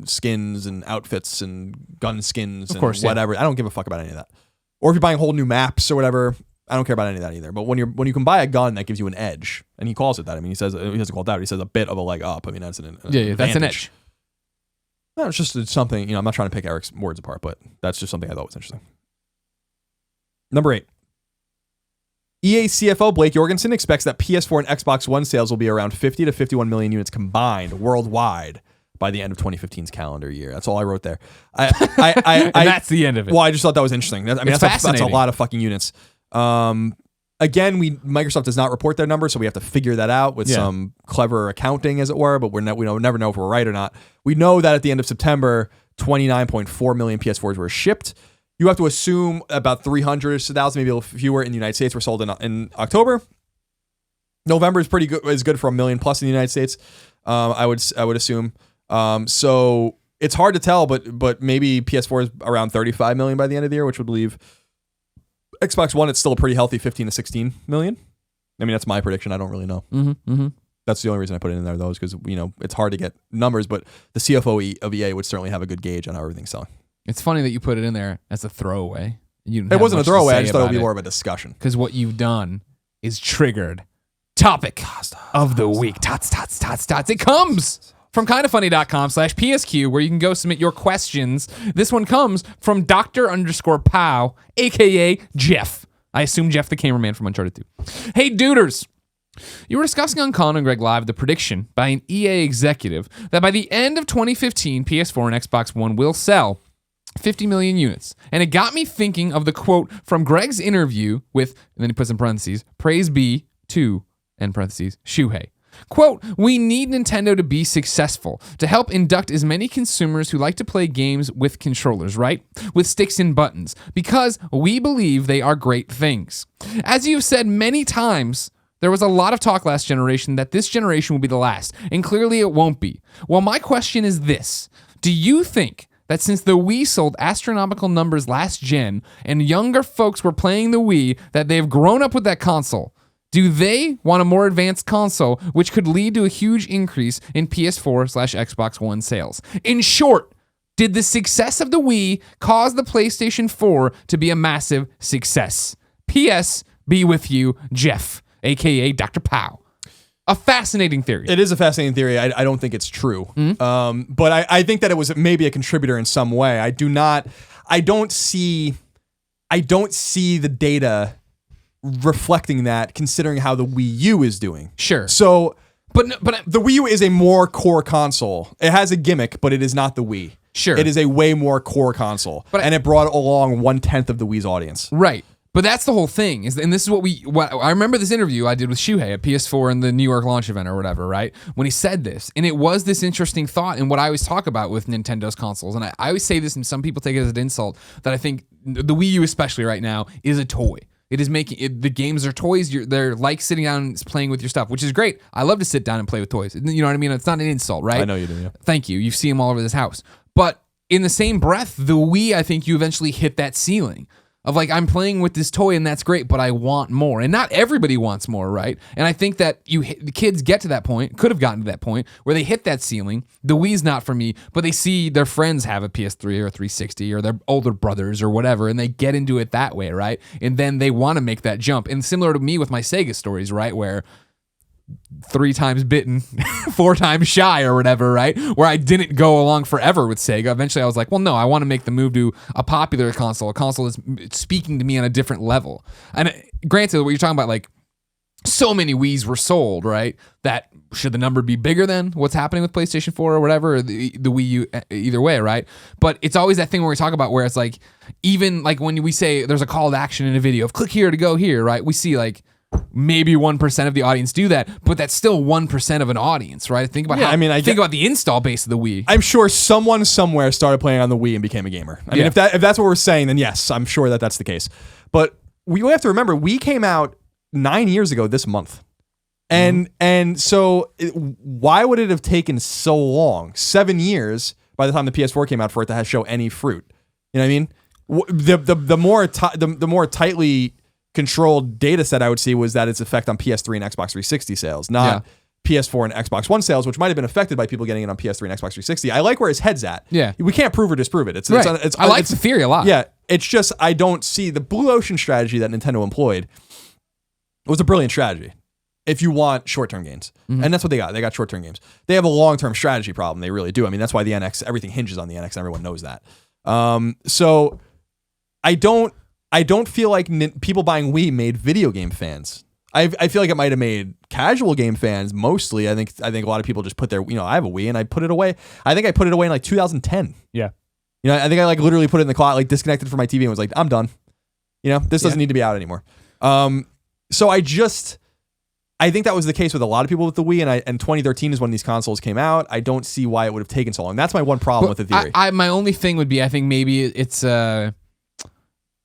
skins and outfits and gun skins and whatever, I don't give a fuck about any of that. Or if you're buying whole new maps or whatever, I don't care about any of that either. But when you can buy a gun that gives you an edge, and he calls it that. I mean, he doesn't call it that. He says a bit of a leg up. I mean, that's an that's an edge. No, it's just something. I'm not trying to pick Eric's words apart, but that's just something I thought was interesting. Number 8. EA CFO Blake Jorgensen expects that PS4 and Xbox One sales will be around 50 to 51 million units combined worldwide by the end of 2015's calendar year. That's all I wrote there. That's the end of it. Well, I just thought that was interesting. That's a lot of fucking units. Again, Microsoft does not report their numbers, so we have to figure that out with some clever accounting, as it were. But we never know if we're right or not. We know that at the end of September, 29.4 million PS4s were shipped. You have to assume about 300,000, maybe a little fewer in the United States were sold in October. November is pretty good. Is good for 1 million plus in the United States. I would assume. So it's hard to tell, but maybe PS4 is around 35 million by the end of the year, which would leave Xbox One. It's still a pretty healthy 15 to 16 million. I mean, that's my prediction. I don't really know. That's the only reason I put it in there, though, is because it's hard to get numbers, but the CFO of EA would certainly have a good gauge on how everything's selling. It's funny that you put it in there as a throwaway. It wasn't a throwaway. I just thought it would be more of a discussion. Because what you've done is triggered topic of the week. Tots. It comes from kindafunny.com/PSQ, where you can go submit your questions. This one comes from Dr._Pow, a.k.a. Jeff. I assume Jeff the cameraman from Uncharted 2. Hey, duders. You were discussing on Colin and Greg Live the prediction by an EA executive that by the end of 2015, PS4 and Xbox One will sell 50 million units. And it got me thinking of the quote from Greg's interview with, and then he puts in parentheses, praise be to, in parentheses, Shuhei. Quote, we need Nintendo to be successful, to help induct as many consumers who like to play games with controllers, right? With sticks and buttons, because we believe they are great things. As you've said many times, there was a lot of talk last generation that this generation will be the last, and clearly it won't be. Well, my question is this. Do you think that since the Wii sold astronomical numbers last gen and younger folks were playing the Wii, that they've grown up with that console? Do they want a more advanced console, which could lead to a huge increase in PS4/Xbox One sales? In short, did the success of the Wii cause the PlayStation 4 to be a massive success? P.S. Be with you, Jeff, a.k.a. Dr. Pow. A fascinating theory. It is a fascinating theory. I don't think it's true. But I think that it was maybe a contributor in some way. I don't see the data reflecting that, considering how the Wii U is doing. Sure. So But the Wii U is a more core console. It has a gimmick, but it is not the Wii. Sure. It is a way more core console. And it brought along 1/10 of the Wii's audience. Right. But that's the whole thing, and this is what I remember this interview I did with Shuhei at PS4 in the New York launch event or whatever, right? When he said this, and it was this interesting thought, and what I always talk about with Nintendo's consoles, and I always say this, and some people take it as an insult, that I think the Wii U especially right now is a toy. It is making it, the games are toys. They're like sitting down and playing with your stuff, which is great. I love to sit down and play with toys. You know what I mean? It's not an insult, right? I know you do. Yeah. Thank you. You see them all over this house. But in the same breath, the Wii, I think you eventually hit that ceiling of like, I'm playing with this toy and that's great, but I want more. And not everybody wants more, right? And I think that the kids get to that point, could have gotten to that point, where they hit that ceiling. The Wii's not for me, but they see their friends have a PS3 or a 360 or their older brothers or whatever, and they get into it that way, right? And then they want to make that jump. And similar to me with my Sega stories, right? Where 3 times bitten, 4 times shy or whatever, right? Where I didn't go along forever with Sega. Eventually I was like, well, no, I want to make the move to a popular console, a console that's speaking to me on a different level. And granted, what you're talking about, like, so many Wiis were sold, right? That should the number be bigger than what's happening with PlayStation 4 or whatever, or the Wii U, either way, right? But it's always that thing where we talk about where it's like, even like when we say there's a call to action in a video of click here to go here, right? We see like, maybe 1% of the audience do that, but that's still 1% of an audience, right? Think about think about the install base of the Wii. I'm sure someone somewhere started playing on the Wii and became a gamer. I mean, if that's what we're saying, then yes, I'm sure that's the case. But we have to remember, Wii came out 9 years ago this month. And so why would it have taken so long, 7 years, by the time the PS4 came out, for it to show any fruit? You know what I mean? The more tightly controlled data set I would see was that its effect on PS3 and Xbox 360 sales, not PS4 and Xbox One sales, which might have been affected by people getting it on PS3 and Xbox 360. I like where his head's at. Yeah. We can't prove or disprove it. I like the theory a lot. Yeah. It's just, I don't see the Blue Ocean strategy that Nintendo employed. It was a brilliant strategy if you want short-term gains. Mm-hmm. And that's what they got. They got short-term games. They have a long-term strategy problem. They really do. I mean, that's why the NX, everything hinges on the NX, and everyone knows that. So I don't feel like people buying Wii made video game fans. I feel like it might have made casual game fans mostly. I think a lot of people just put their, I have a Wii and I put it away. I think I put it away in like 2010. Yeah. I think I like literally put it in the closet, like disconnected from my TV and was like, I'm done. This doesn't need to be out anymore. So I think that was the case with a lot of people with the Wii, and 2013 is when these consoles came out. I don't see why it would have taken so long. That's my one problem with the theory. My only thing would be, I think maybe it's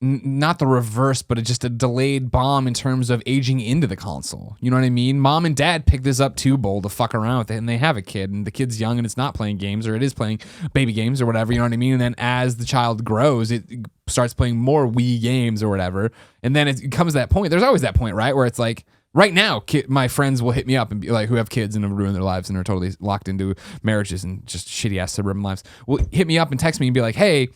not the reverse, but it's just a delayed bomb in terms of aging into the console. You know what I mean? Mom and dad picked this up too bold to fuck around with it, and they have a kid, and the kid's young, and it's not playing games, or it is playing baby games or whatever, you know what I mean? And then as the child grows, it starts playing more Wii games or whatever, and then it comes to that point. There's always that point, right? Where it's like, right now, my friends will hit me up and be like, who have kids and have ruined their lives and are totally locked into marriages and just shitty ass suburban lives, will hit me up and text me and be like, hey,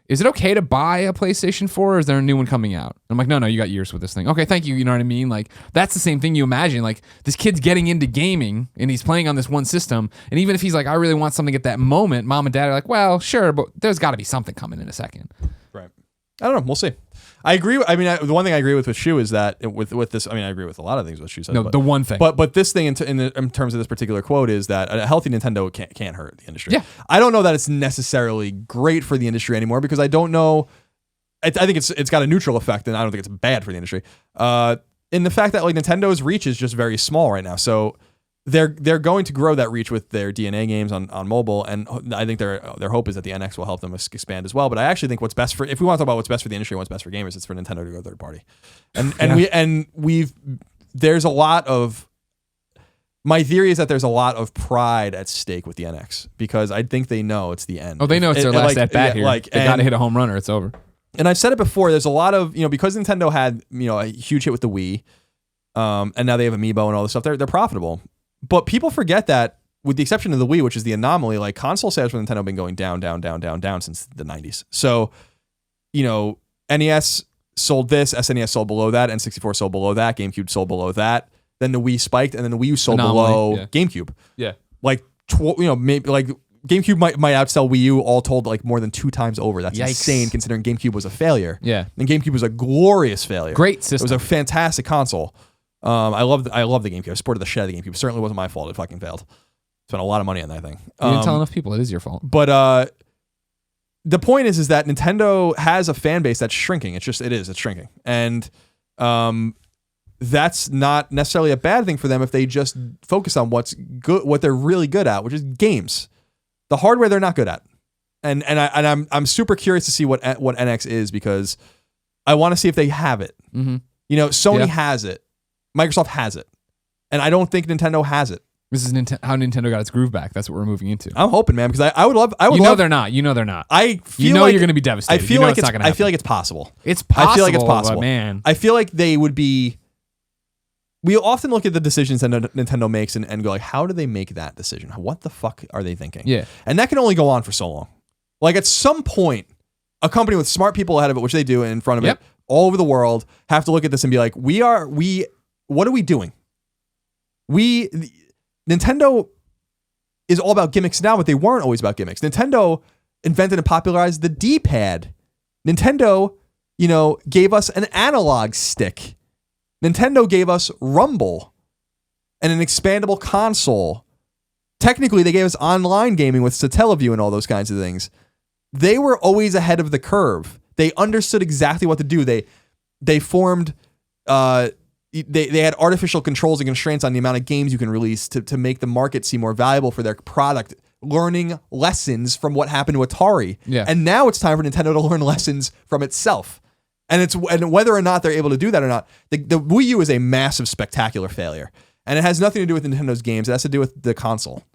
is it okay to buy a PlayStation 4 or is there a new one coming out? I'm like, no, you got years with this thing. Okay, thank you. You know what I mean? Like, that's the same thing you imagine. Like, this kid's getting into gaming and he's playing on this one system. And even if he's like, I really want something at that moment, mom and dad are like, well, sure, but there's got to be something coming in a second. Right. I don't know. We'll see. I agree. I mean, the one thing I agree with Shu is that with this, I mean, I agree with a lot of things what Shu said. No, the one thing. But this thing in terms of this particular quote is that a healthy Nintendo can't hurt the industry. Yeah. I don't know that it's necessarily great for the industry anymore because I don't know. I think it's got a neutral effect, and I don't think it's bad for the industry. In the fact that like Nintendo's reach is just very small right now, so they're going to grow that reach with their DNA games on mobile, and I think their hope is that the NX will help them expand as well. But I actually think what's best for, if we want to talk about what's best for the industry and what's best for gamers, it's for Nintendo to go third party. There's a lot of, my theory is that there's a lot of pride at stake with the NX because I think they know it's the end. Oh, they know it's their last at bat here. Like, they got to hit a home run or it's over. And I've said it before. There's a lot of, because Nintendo had a huge hit with the Wii, and now they have Amiibo and all this stuff. They're profitable. But people forget that, with the exception of the Wii, which is the anomaly, like console sales for Nintendo have been going down since the 90s. So, NES sold this, SNES sold below that, N64 sold below that, GameCube sold below that. Then the Wii spiked, and then the Wii U sold below GameCube. Yeah, like maybe like GameCube might outsell Wii U all told like more than 2 times over. That's insane considering GameCube was a failure. Yeah, and GameCube was a glorious failure. Great system. It was a fantastic console. I love the GameCube. I supported the shit out of the GameCube. It certainly wasn't my fault. It fucking failed. Spent a lot of money on that thing. You didn't tell enough people. It is your fault. But the point is that Nintendo has a fan base that's shrinking. It's shrinking. And that's not necessarily a bad thing for them if they just focus on what's good, what they're really good at, which is games. The hardware they're not good at. And I'm super curious to see what NX is, because I want to see if they have it. Mm-hmm. You know, Sony has it. Microsoft has it. And I don't think Nintendo has it. This is how Nintendo got its groove back. That's what we're moving into. I'm hoping, man, because I would love. They're not. You know they're not. I feel you're going to be I devastated. feel like it's not going to happen. I feel like it's possible. It's possible. I feel like it's possible, man. I feel like they would be. We often look at the decisions that Nintendo makes and go like, how do they make that decision? What the fuck are they thinking? Yeah. And that can only go on for so long. Like at some point, a company with smart people ahead of it, which they do in front of it, all over the world, have to look at this and be like, what are we doing? Nintendo is all about gimmicks now, but they weren't always about gimmicks. Nintendo invented and popularized the D-pad. Nintendo, gave us an analog stick. Nintendo gave us Rumble and an expandable console. Technically, they gave us online gaming with Satellaview and all those kinds of things. They were always ahead of the curve. They understood exactly what to do. They formed... They had artificial controls and constraints on the amount of games you can release to make the market seem more valuable for their product, learning lessons from what happened to Atari. Yeah. And now it's time for Nintendo to learn lessons from itself. And whether or not they're able to do that or not, the Wii U is a massive, spectacular failure. And it has nothing to do with Nintendo's games. It has to do with the console.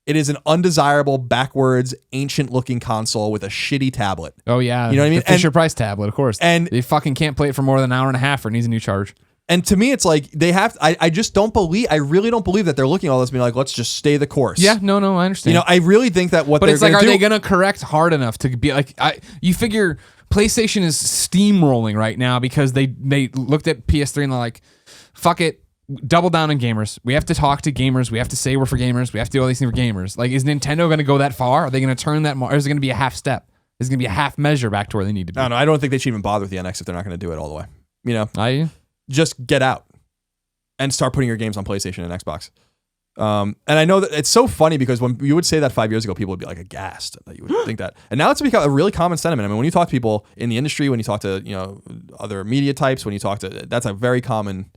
It is an undesirable, backwards, ancient-looking console with a shitty tablet. Oh, yeah. You know what I mean? The Fisher-Price tablet, of course. And they fucking can't play it for more than an hour and a half or it needs a new charge. And to me, it's like they have. I really don't believe that they're looking at all this and being like, let's just stay the course. Yeah, no, I understand. I really think that what but they're it's like, going to do. Are they going to correct hard enough to be like? You figure PlayStation is steamrolling right now because they looked at PS3 and they're like, fuck it, double down on gamers. We have to talk to gamers. We have to say we're for gamers. We have to do all these things for gamers. Like, is Nintendo going to go that far? Are they going to turn that? Or is it going to be a half step? Is it going to be a half measure back to where they need to be? I don't think they should even bother with the NX if they're not going to do it all the way. Just get out and start putting your games on PlayStation and Xbox. And I know that it's so funny because when you would say that 5 years ago, people would be like aghast that you would think that. And now it's become a really common sentiment. I mean, when you talk to people in the industry, when you talk to, other media types, when you talk to, that's a very common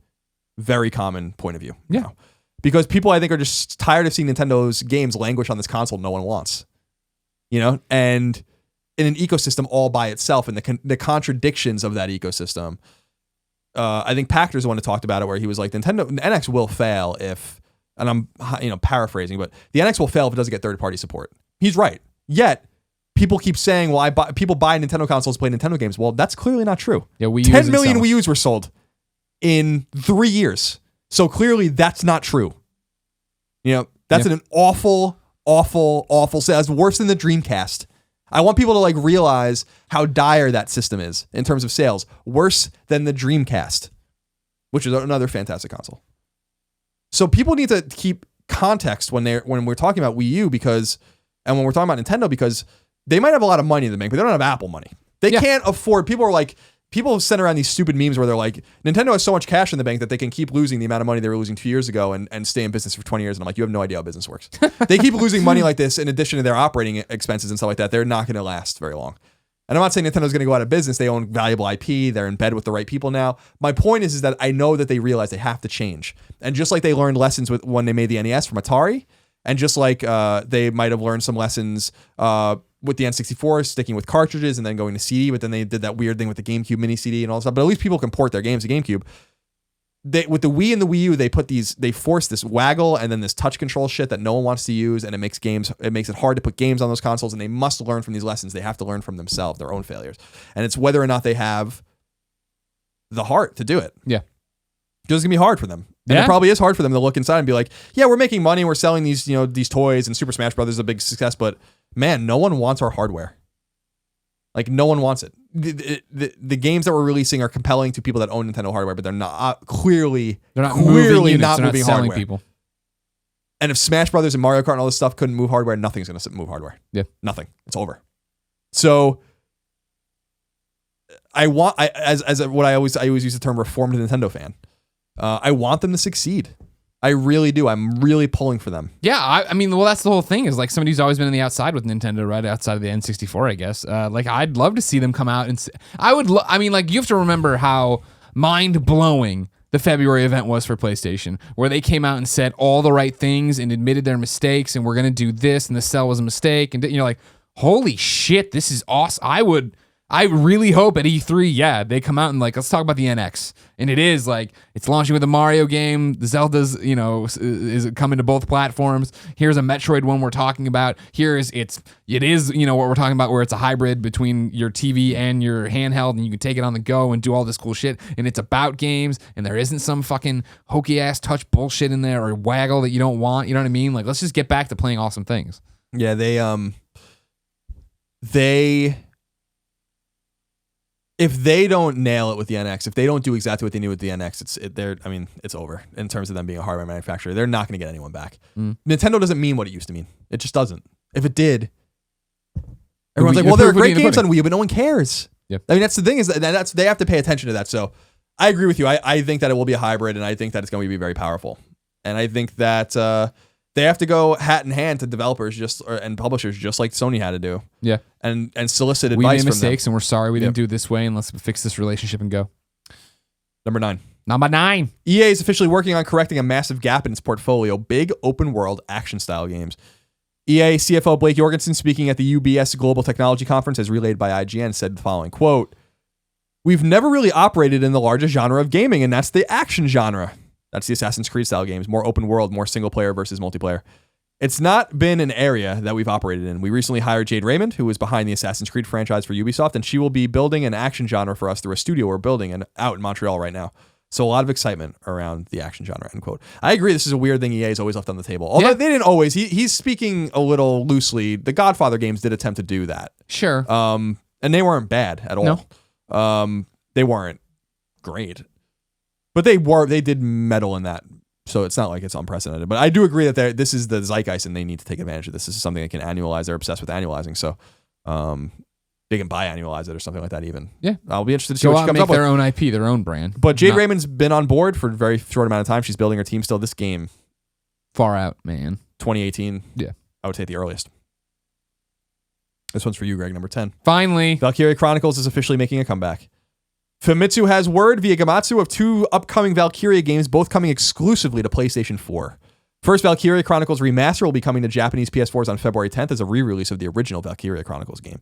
point of view. Yeah. Now. Because people, I think, are just tired of seeing Nintendo's games languish on this console no one wants. And in an ecosystem all by itself and the contradictions of that ecosystem. I think Pachter's the one who talked about it, where he was like, Nintendo NX will fail if, and I'm paraphrasing, but the NX will fail if it doesn't get third-party support. He's right. Yet people keep saying, well, people buy Nintendo consoles to play Nintendo games. Well, that's clearly not true. Yeah, 10 million Wii U's were sold in 3 years. So clearly that's not true. That's an awful sale. It's worse than the Dreamcast. I want people to realize how dire that system is in terms of sales. Worse than the Dreamcast, which is another fantastic console. So people need to keep context when we're talking about Wii U and when we're talking about Nintendo, because they might have a lot of money in the bank, but they don't have Apple money. They can't afford. People send around these stupid memes where they're like, Nintendo has so much cash in the bank that they can keep losing the amount of money they were losing 2 years ago and stay in business for 20 years. And I'm like, you have no idea how business works. They keep losing money like this in addition to their operating expenses and stuff like that. They're not going to last very long. And I'm not saying Nintendo's going to go out of business. They own valuable IP. They're in bed with the right people now. My point is that I know that they realize they have to change. And just like they learned lessons when they made the NES from Atari, and just like they might have learned some lessons with the N64, sticking with cartridges and then going to CD, but then they did that weird thing with the GameCube mini CD and all that stuff. But at least people can port their games to GameCube. With the Wii and the Wii U, they force this waggle and then this touch control shit that no one wants to use, and it makes it hard to put games on those consoles, and they must learn from these lessons. They have to learn from themselves, their own failures. And it's whether or not they have the heart to do it. Yeah. Because it's going to be hard for them. And it probably is hard for them to look inside and be like, yeah, we're making money, we're selling these, these toys, and Super Smash Brothers is a big success, but man, no one wants our hardware. No one wants it. The games that we're releasing are compelling to people that own Nintendo hardware, but they're not clearly moving moving hardware. People. And if Smash Brothers and Mario Kart and all this stuff couldn't move hardware, nothing's going to move hardware. Yeah, nothing. It's over. So I always use the term reformed Nintendo fan. I want them to succeed. I really do. I'm really pulling for them. Yeah, I mean, well, that's the whole thing is like somebody who's always been on the outside with Nintendo, right? Outside of the N64, I guess. Like, I'd love to see them come out and I mean, like, you have to remember how mind-blowing the February event was for PlayStation, where they came out and said all the right things and admitted their mistakes, and we're going to do this, and the cell was a mistake. And you're like, holy shit, this is awesome. I really hope at E3, they come out and like, let's talk about the NX. And it is like, it's launching with a Mario game. The Zelda's, is coming to both platforms. Here's a Metroid one we're talking about. It is what we're talking about, where it's a hybrid between your TV and your handheld, and you can take it on the go and do all this cool shit. And it's about games, and there isn't some fucking hokey ass touch bullshit in there or waggle that you don't want. You know what I mean? Like, let's just get back to playing awesome things. Yeah, if they don't nail it with the NX, if they don't do exactly what they knew with the NX, it's over in terms of them being a hardware manufacturer. They're not going to get anyone back. Nintendo doesn't mean what it used to mean. It just doesn't. If it did, everyone's like, well, there are great games on Wii U, but no one cares. Yep. I mean, that's the thing, is that they have to pay attention to that. So I agree with you. I think that it will be a hybrid, and I think that it's going to be very powerful. And I think that they have to go hat in hand to developers and publishers, just like Sony had to do. Yeah. And solicit advice from them. We made mistakes, and we're sorry we didn't do it this way, and let's fix this relationship and go. Number 9. EA is officially working on correcting a massive gap in its portfolio: big open-world action-style games. EA CFO Blake Jorgensen, speaking at the UBS Global Technology Conference, as relayed by IGN, said the following, quote, "We've never really operated in the largest genre of gaming, and that's the action genre. That's the Assassin's Creed style games, more open world, more single player versus multiplayer. It's not been an area that we've operated in. We recently hired Jade Raymond, who is behind the Assassin's Creed franchise for Ubisoft, and she will be building an action genre for us through a studio we're building and out in Montreal right now. So a lot of excitement around the action genre," end quote. I agree. This is a weird thing EA's always left on the table. Although they didn't always. He's speaking a little loosely. The Godfather games did attempt to do that. Sure. And they weren't bad at all. No. They weren't great. But they did meddle in that. So it's not like it's unprecedented. But I do agree that this is the zeitgeist, and they need to take advantage of this. This is something they can annualize. They're obsessed with annualizing. So they can annualize it or something like that even. Yeah. I'll be interested to see what she comes up with. Their own IP, their own brand. But Jade Raymond's been on board for a very short amount of time. She's building her team still. This game. Far out, man. 2018. Yeah. I would say at the earliest. This one's for you, Greg, number 10. Finally. Valkyria Chronicles is officially making a comeback. Famitsu has word via Gamatsu of 2 upcoming Valkyria games, both coming exclusively to PlayStation 4. First, Valkyria Chronicles Remaster will be coming to Japanese PS4s on February 10th as a re-release of the original Valkyria Chronicles game.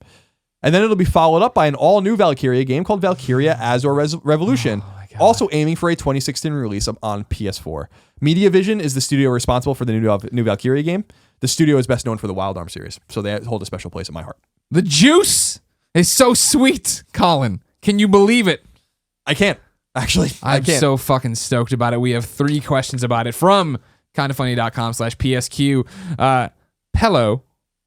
And then it'll be followed up by an all-new Valkyria game called Valkyria Azure Revolution, also aiming for a 2016 release on PS4. Mediavision is the studio responsible for the new Valkyria game. The studio is best known for the Wild Arms series, so they hold a special place in my heart. The juice is so sweet, Colin. Can you believe it? I can't, actually. I'm so fucking stoked about it. We have 3 questions about it from kindafunny.com/PSQ. Pello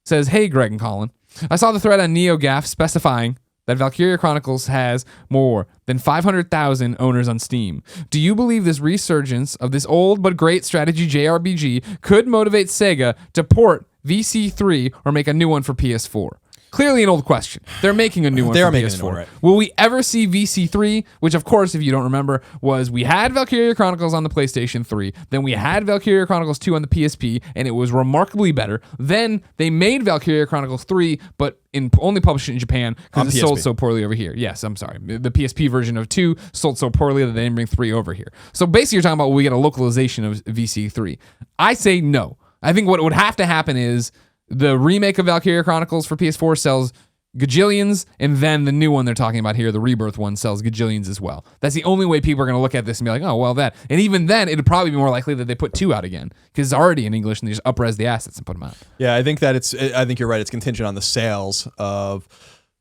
says, "Hey, Greg and Colin. I saw the thread on NeoGAF specifying that Valkyria Chronicles has more than 500,000 owners on Steam. Do you believe this resurgence of this old but great strategy JRPG could motivate Sega to port VC3 or make a new one for PS4? Clearly an old question. They're making a new one for PS4. Right. Will we ever see VC3? Which, of course, if you don't remember, we had Valkyria Chronicles on the PlayStation 3. Then we had Valkyria Chronicles 2 on the PSP, and it was remarkably better. Then they made Valkyria Chronicles 3, but only published it in Japan because it sold so poorly over here. Yes, I'm sorry. The PSP version of 2 sold so poorly that they didn't bring 3 over here. So basically, you're talking about we get a localization of VC3. I say no. I think what would have to happen is the remake of Valkyria Chronicles for PS4 sells gajillions, and then the new one they're talking about here, the Rebirth one, sells gajillions as well. That's the only way people are going to look at this and be like, oh, well, that. And even then, it'd probably be more likely that they put 2 out again because it's already in English and they just up-res the assets and put them out. Yeah, I think you're right. It's contingent on the sales of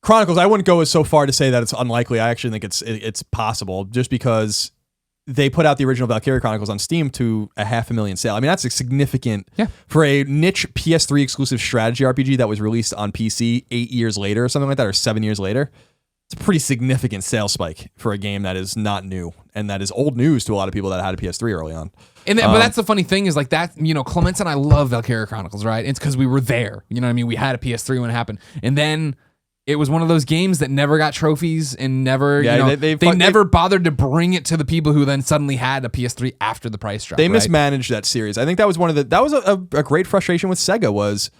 Chronicles. I wouldn't go so far to say that it's unlikely. I actually think it's possible just because they put out the original Valkyria Chronicles on Steam to 500,000 sale. I mean, that's a significant for a niche PS3 exclusive strategy RPG that was released on PC 8 years later or something like that, or 7 years later. It's a pretty significant sales spike for a game that is not new and that is old news to a lot of people that had a PS3 early on. And but that's the funny thing is like that, Clements and I love Valkyria Chronicles, right? It's because we were there. You know what I mean? We had a PS3 when it happened. And then it was one of those games that never got trophies and never, they never bothered to bring it to the people who then suddenly had a PS3 after the price drop. They mismanaged that series. I think that was a great frustration with Sega was,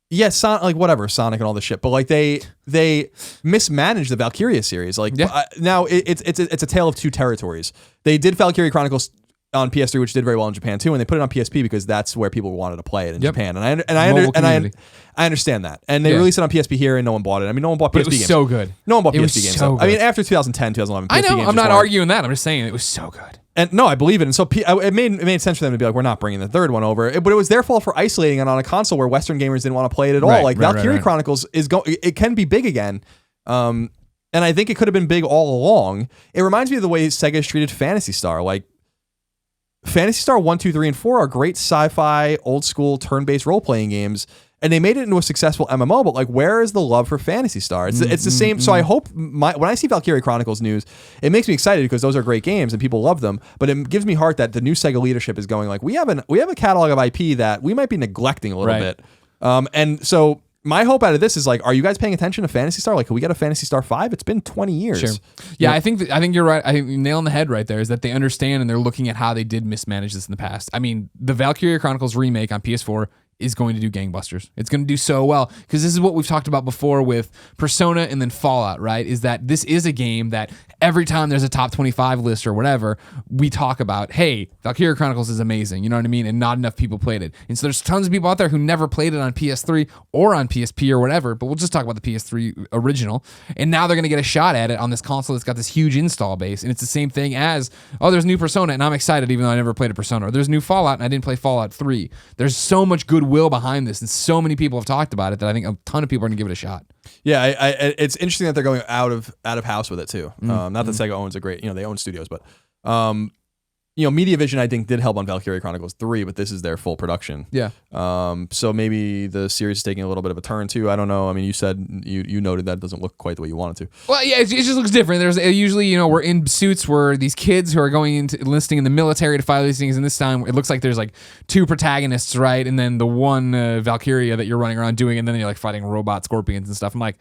yes, Sonic and all this shit, but like they mismanaged the Valkyria series. Like now it's a tale of two territories. They did Valkyria Chronicles on PS3, which did very well in Japan too, and they put it on PSP because that's where people wanted to play it in Japan. And I understand that. And they released it on PSP here, and no one bought it. I mean, no one bought PSP games. It was so good. No one bought PSP games. So I mean, after 2010, 2011, PSP I know. games I'm not arguing that. I'm just saying it was so good. And no, I believe it. And so it made sense for them to be like, we're not bringing the third one over. But it was their fault for isolating it on a console where Western gamers didn't want to play it at all. Valkyria Chronicles it can be big again. And I think it could have been big all along. It reminds me of the way Sega's treated Phantasy Star. Like, Phantasy Star 1, 2, 3, and 4 are great sci-fi, old-school, turn-based role-playing games, and they made it into a successful MMO, but like, where is the love for Phantasy Star? It's the same. So I hope when I see Valkyria Chronicles news, it makes me excited because those are great games and people love them, but it gives me heart that the new Sega leadership is going like, we have a catalog of IP that we might be neglecting a little bit. And so my hope out of this is like, are you guys paying attention to Phantasy Star? Like, can we get a Phantasy Star 5? It's been 20 years. Sure. Yeah, I think you're right. I think you're nailing the head right there is that they understand and they're looking at how they did mismanage this in the past. I mean, the Valkyria Chronicles remake on PS4 is going to do gangbusters. It's going to do so well because this is what we've talked about before with Persona and then Fallout, right? Is that this is a game that every time there's a top 25 list or whatever, we talk about, hey, Valkyria Chronicles is amazing, you know what I mean? And not enough people played it. And so there's tons of people out there who never played it on PS3 or on PSP or whatever, but we'll just talk about the PS3 original. And now they're going to get a shot at it on this console that's got this huge install base. And it's the same thing as, oh, there's new Persona and I'm excited even though I never played a Persona. Or there's new Fallout and I didn't play Fallout 3. There's so much goodwill behind this and so many people have talked about it that I think a ton of people are going to give it a shot. Yeah, it's interesting that they're going out of house with it too. Not that Sega owns a great, they own studios, but MediaVision I think did help on Valkyria Chronicles 3, but this is their full production. Yeah. So maybe the series is taking a little bit of a turn too. I don't know. I mean, you said you noted that doesn't look quite the way you want it to. Well, yeah, it just looks different. There's usually we're in suits where these kids who are going into enlisting in the military to fight these things, and this time it looks like there's like two protagonists, right? And then the one Valkyria that you're running around doing, and then you're like fighting robot scorpions and stuff. I'm like,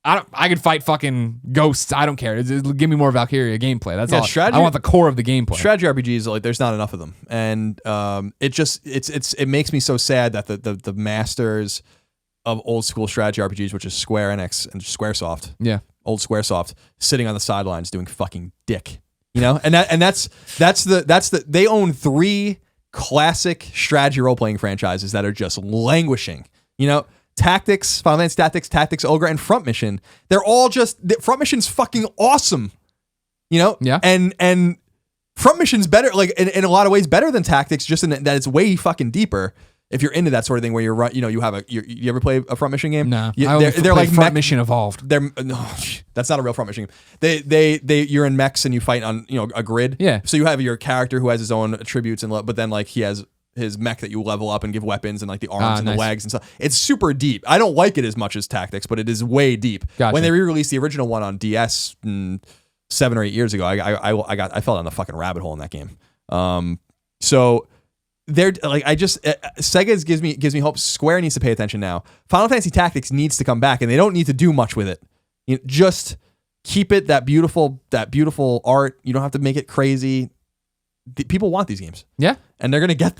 I could fight fucking ghosts. I don't care. Give me more Valkyria gameplay. That's all. I want the core of the gameplay. Strategy RPGs, like, there's not enough of them, and it makes me so sad that the masters of old school strategy RPGs, which is Square Enix and SquareSoft, old SquareSoft, sitting on the sidelines doing fucking dick, and that's the they own 3 classic strategy role playing franchises that are just languishing, Tactics, Final Fantasy Tactics Ogre, and Front Mission. They're all Front Mission's fucking awesome. Yeah. And Front Mission's better, like in a lot of ways better than Tactics, just in that it's way fucking deeper. If you're into that sort of thing where you're you ever play a Front Mission game? No. They're like Front Mission Evolved. That's not a real Front Mission game. You're in mechs and you fight on, a grid. Yeah. So you have your character who has his own attributes but then like he has his mech that you level up and give weapons and like the arms and the legs and stuff. It's super deep. I don't like it as much as Tactics, but it is way deep. Gotcha. When they re-released the original one on DS 7 or 8 years ago, I fell down the fucking rabbit hole in that game. So they're like, Sega gives me hope. Square needs to pay attention now. Final Fantasy Tactics needs to come back, and they don't need to do much with it. Just keep it that beautiful art. You don't have to make it crazy. People want these games. Yeah. And they're gonna get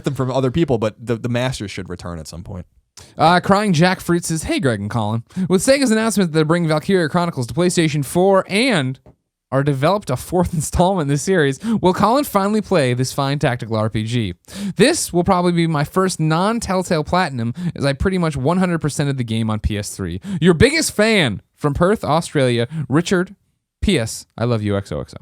them from other people, but the masters should return at some point. Crying Jack Fruit says, hey, Greg and Colin. With Sega's announcement that they're bringing Valkyria Chronicles to PlayStation 4 and are developed a 4th installment in this series, will Colin finally play this fine tactical RPG? This will probably be my first non-Telltale Platinum, as I pretty much 100% of the game on PS3. Your biggest fan from Perth, Australia, Richard. P.S. I love you, XOXO.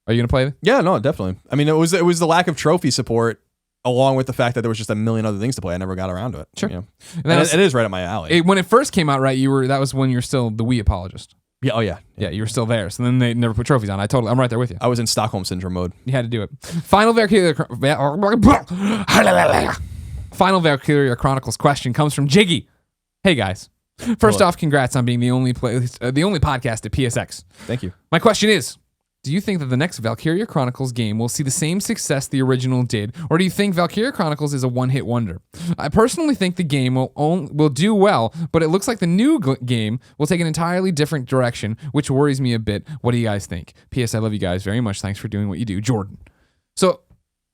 Are you going to play it? Yeah, no, definitely. I mean, it was the lack of trophy support along with the fact that there was just a million other things to play. I never got around to it. Sure. And it is right up my alley. When it first came out, right, that was when you were still the Wii apologist. Yeah, oh yeah. Yeah, you were still there. So then they never put trophies on. I'm right there with you. I was in Stockholm Syndrome mode. You had to do it. Final Valkyria Chronicles question comes from Jiggy. Hey guys. First off, congrats on being the only podcast at PSX. Thank you. My question is, do you think that the next Valkyria Chronicles game will see the same success the original did, or do you think Valkyria Chronicles is a one-hit wonder? I personally think the game will do well, but it looks like the new game will take an entirely different direction, which worries me a bit. What do you guys think? P.S. I love you guys very much. Thanks for doing what you do. Jordan. So,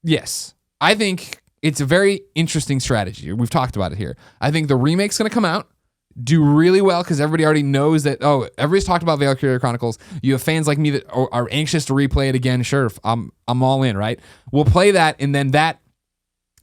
yes, I think it's a very interesting strategy. We've talked about it here. I think the remake's going to come out, do really well because everybody already knows that, everybody's talked about Valkyria Chronicles. You have fans like me that are anxious to replay it again. Sure, I'm all in, right? We'll play that, and then that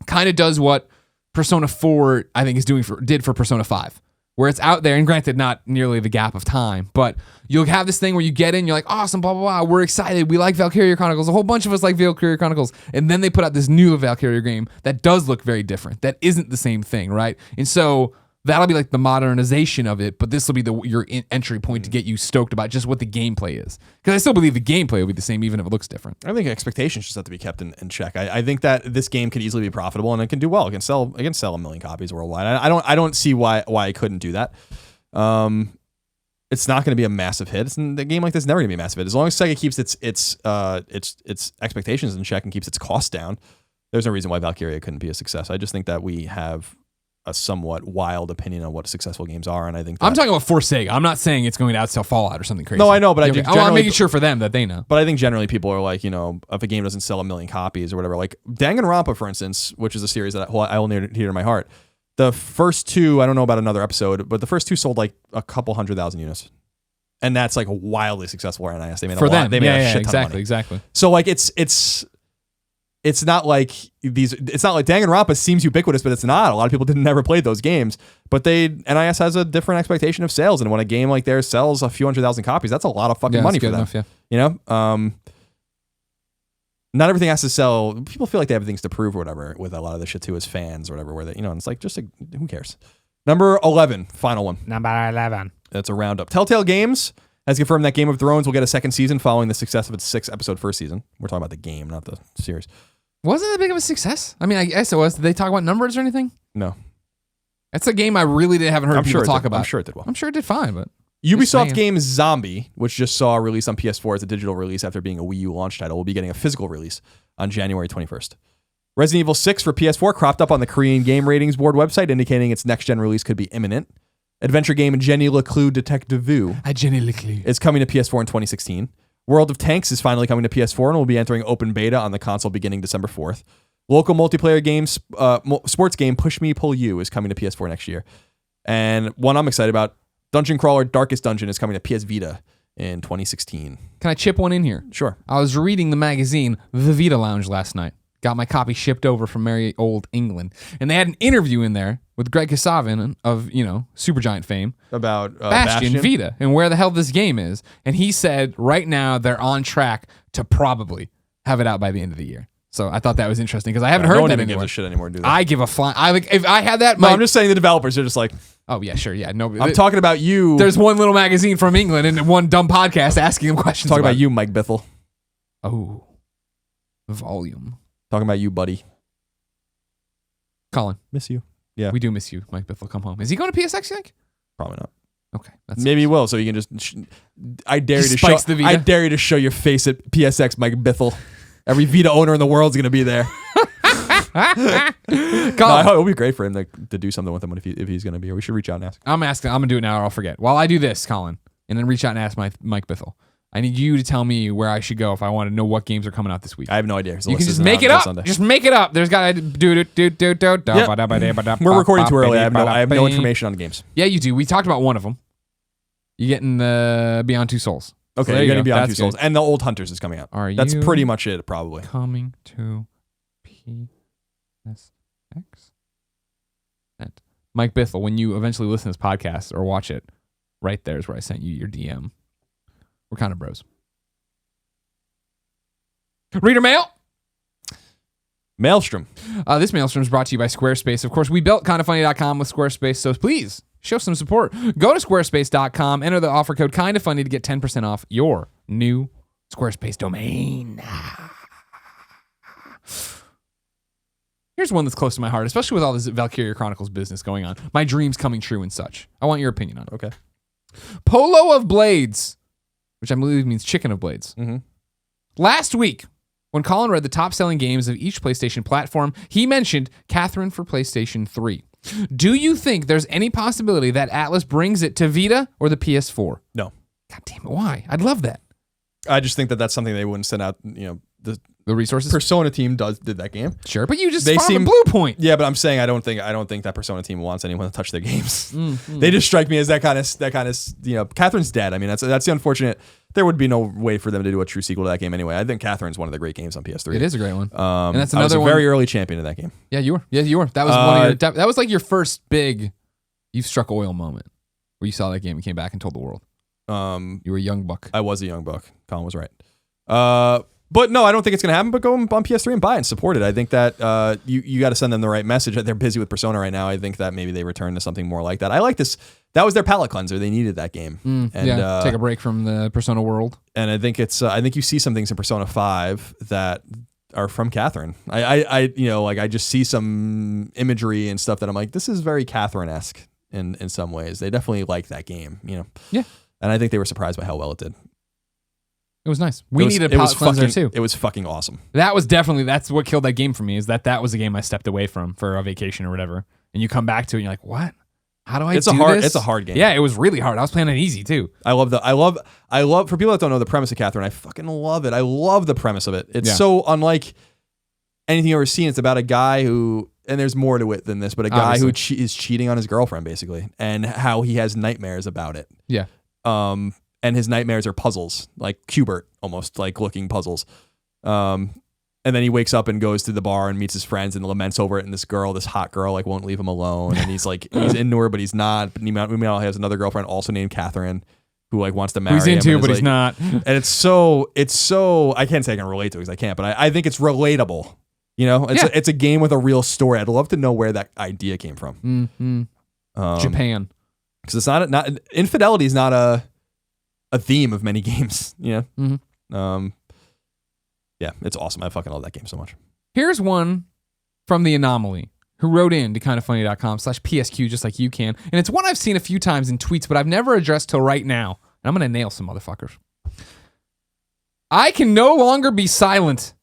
kind of does what Persona 4, I think, did for Persona 5, where it's out there, and granted, not nearly the gap of time, but you'll have this thing where you get in, you're like, awesome, blah, blah, blah, we're excited, we like Valkyria Chronicles, a whole bunch of us like Valkyria Chronicles, and then they put out this new Valkyria game that does look very different, that isn't the same thing, right? And so that'll be like the modernization of it, but this will be your entry point to get you stoked about just what the gameplay is. Because I still believe the gameplay will be the same, even if it looks different. I think expectations just have to be kept in check. I think that this game could easily be profitable and it can do well. It can sell 1 million copies worldwide. I don't see why it couldn't do that. It's not going to be a massive hit. A game like this is never going to be a massive hit. As long as Sega keeps its expectations in check and keeps its costs down, there's no reason why Valkyria couldn't be a success. I just think that we have a somewhat wild opinion on what successful games are, and I think I'm talking about for Sega. I'm not saying it's going to outsell Fallout or something crazy. No, I know, but I think I'm making sure for them that they know. But I think generally people are like, if a game doesn't sell 1 million copies or whatever, like Danganronpa, for instance, which is a series that I hold near to my heart. The first 2, I don't know about another episode, but the first 2 sold like a couple 100,000 units, and that's like wildly successful for NIS. They made a shit ton of money. Exactly. So like it's not like Danganronpa seems ubiquitous, but it's not. A lot of people never played those games, but NIS has a different expectation of sales, and when a game like theirs sells a few 100,000 copies, that's a lot of fucking money for them. Enough, not everything has to sell. People feel like they have things to prove or whatever with a lot of the shit too as fans or whatever. Where it's like who cares? Number 11, final one. Number 11. That's a roundup. Telltale Games has confirmed that Game of Thrones will get a second season following the success of its 6-episode first season. We're talking about the game, not the series. Wasn't that big of a success? I mean, I guess it was. Did they talk about numbers or anything? No. That's a game I really haven't heard people talk about. I'm sure it did well. I'm sure it did fine, but Ubisoft game Zombie, which just saw a release on PS4 as a digital release after being a Wii U launch title, will be getting a physical release on January 21st. Resident Evil 6 for PS4 cropped up on the Korean Game Ratings Board website, indicating its next-gen release could be imminent. Adventure game Jenny LeClue Detective Vu is coming to PS4 in 2016. World of Tanks is finally coming to PS4 and will be entering open beta on the console beginning December 4th. Local multiplayer games, sports game Push Me Pull You is coming to PS4 next year. And one I'm excited about, Dungeon Crawler Darkest Dungeon is coming to PS Vita in 2016. Can I chip one in here? Sure. I was reading the magazine The Vita Lounge last night. Got my copy shipped over from merry old England. And they had an interview in there with Greg Kasavin of, Supergiant fame. About Bastion Vita and where the hell this game is. And he said right now they're on track to probably have it out by the end of the year. So I thought that was interesting because I haven't heard no one that even anymore. gives a shit anymore, do they? I give a flying. If I had that, I'm just saying the developers are just like, oh yeah, sure, yeah. No, I'm talking about you. There's one little magazine from England and one dumb podcast asking them questions. Talking about you, Mike Bithell. Oh, volume. Talking about you, buddy. Colin, miss you. Yeah, we do miss you, Mike Bithell. Come home. Is he going to PSX? You think? Probably not. Okay, maybe he will. So you can just. I dare you to show your face at PSX, Mike Bithell. Every Vita owner in the world is going to be there. It would be great for him to do something with him if he's going to be here. We should reach out and ask. I'm asking. I'm going to do it now or I'll forget. While I do this, Colin, and then reach out and ask Mike Bithell. I need you to tell me where I should go if I want to know what games are coming out this week. I have no idea. You can just make it up. Just make it up. There's got to do. We're recording too early. I have no information on the games. Yeah, you do. We talked about one of them. You're getting the Beyond Two Souls. Okay, you're getting Beyond Two Souls, and the Old Hunters is coming out. That's pretty much it, probably. Coming to PSX. Mike Bithell, when you eventually listen to this podcast or watch it, right there is where I sent you your DM. We're kind of bros. Reader mail. Maelstrom. This Maelstrom is brought to you by Squarespace. Of course, we built kindafunny.com with Squarespace, so please show some support. Go to squarespace.com, enter the offer code kindafunny to get 10% off your new Squarespace domain. Here's one that's close to my heart, especially with all this Valkyria Chronicles business going on. My dreams coming true and such. I want your opinion on it. Okay. Polo of Blades, which I believe means chicken of blades. Mm-hmm. Last week, when Colin read the top-selling games of each PlayStation platform, he mentioned Catherine for PlayStation 3. Do you think there's any possibility that Atlas brings it to Vita or the PS4? No. God damn it, why? I'd love that. I just think that that's something they wouldn't send out, The resources? Persona team did that game. Sure, but you just They farm seem- a Blue Point. Yeah, but I'm saying I don't think that Persona team wants anyone to touch their games. They just strike me as that kind of Catherine's dead. I mean, that's the unfortunate. There would be no way for them to do a true sequel to that game anyway. I think Catherine's one of the great games on PS3. It is a great one. And that's I was another a very one. early champion of that game. Yeah, you were. Yeah, you were. That was one of your. That was like your first big, you've struck oil moment where you saw that game and came back and told the world. You were a young buck. I was a young buck. Colin was right. But no, I don't think it's going to happen. But go on PS3 and buy it and support it. I think that you got to send them the right message. They're busy with Persona right now. I think that maybe they return to something more like that. I like this. That was their palate cleanser. They needed that game. And take a break from the Persona world. And I think it's. I think you see some things in Persona 5 that are from Catherine. I just see some imagery and stuff that I'm like, this is very Catherine-esque in some ways. They definitely like that game. Yeah. And I think they were surprised by how well it did. It was nice. We needed a palate cleanser too. It was fucking awesome. That's what killed that game for me, is that was a game I stepped away from for a vacation or whatever. And you come back to it and you're like, what? How do I do this? It's a hard game. Yeah, it was really hard. I was playing it easy too. I love for people that don't know the premise of Catherine, I fucking love it. I love the premise of it. It's so unlike anything you've ever seen. It's about a guy who, and there's more to it than this, but a guy who is cheating on his girlfriend basically, and how he has nightmares about it. Yeah. And his nightmares are puzzles, like Qbert, almost like looking puzzles. And then he wakes up and goes to the bar and meets his friends and laments over it. And this hot girl, like won't leave him alone. And he's like, he's into her, but he's not. But meanwhile, he has another girlfriend also named Catherine, who like wants to marry him. He's into, but he's he's not. And it's so. I can't say I can relate to it because I can't, but I think it's relatable. It's a game with a real story. I'd love to know where that idea came from. Mm-hmm. Japan, because it's not infidelity is not a theme of many games. Mm-hmm. Yeah, it's awesome. I fucking love that game so much. Here's one from The Anomaly, who wrote in to kindoffunny.com/PSQ just like you can. And it's one I've seen a few times in tweets, but I've never addressed till right now. And I'm going to nail some motherfuckers. I can no longer be silent.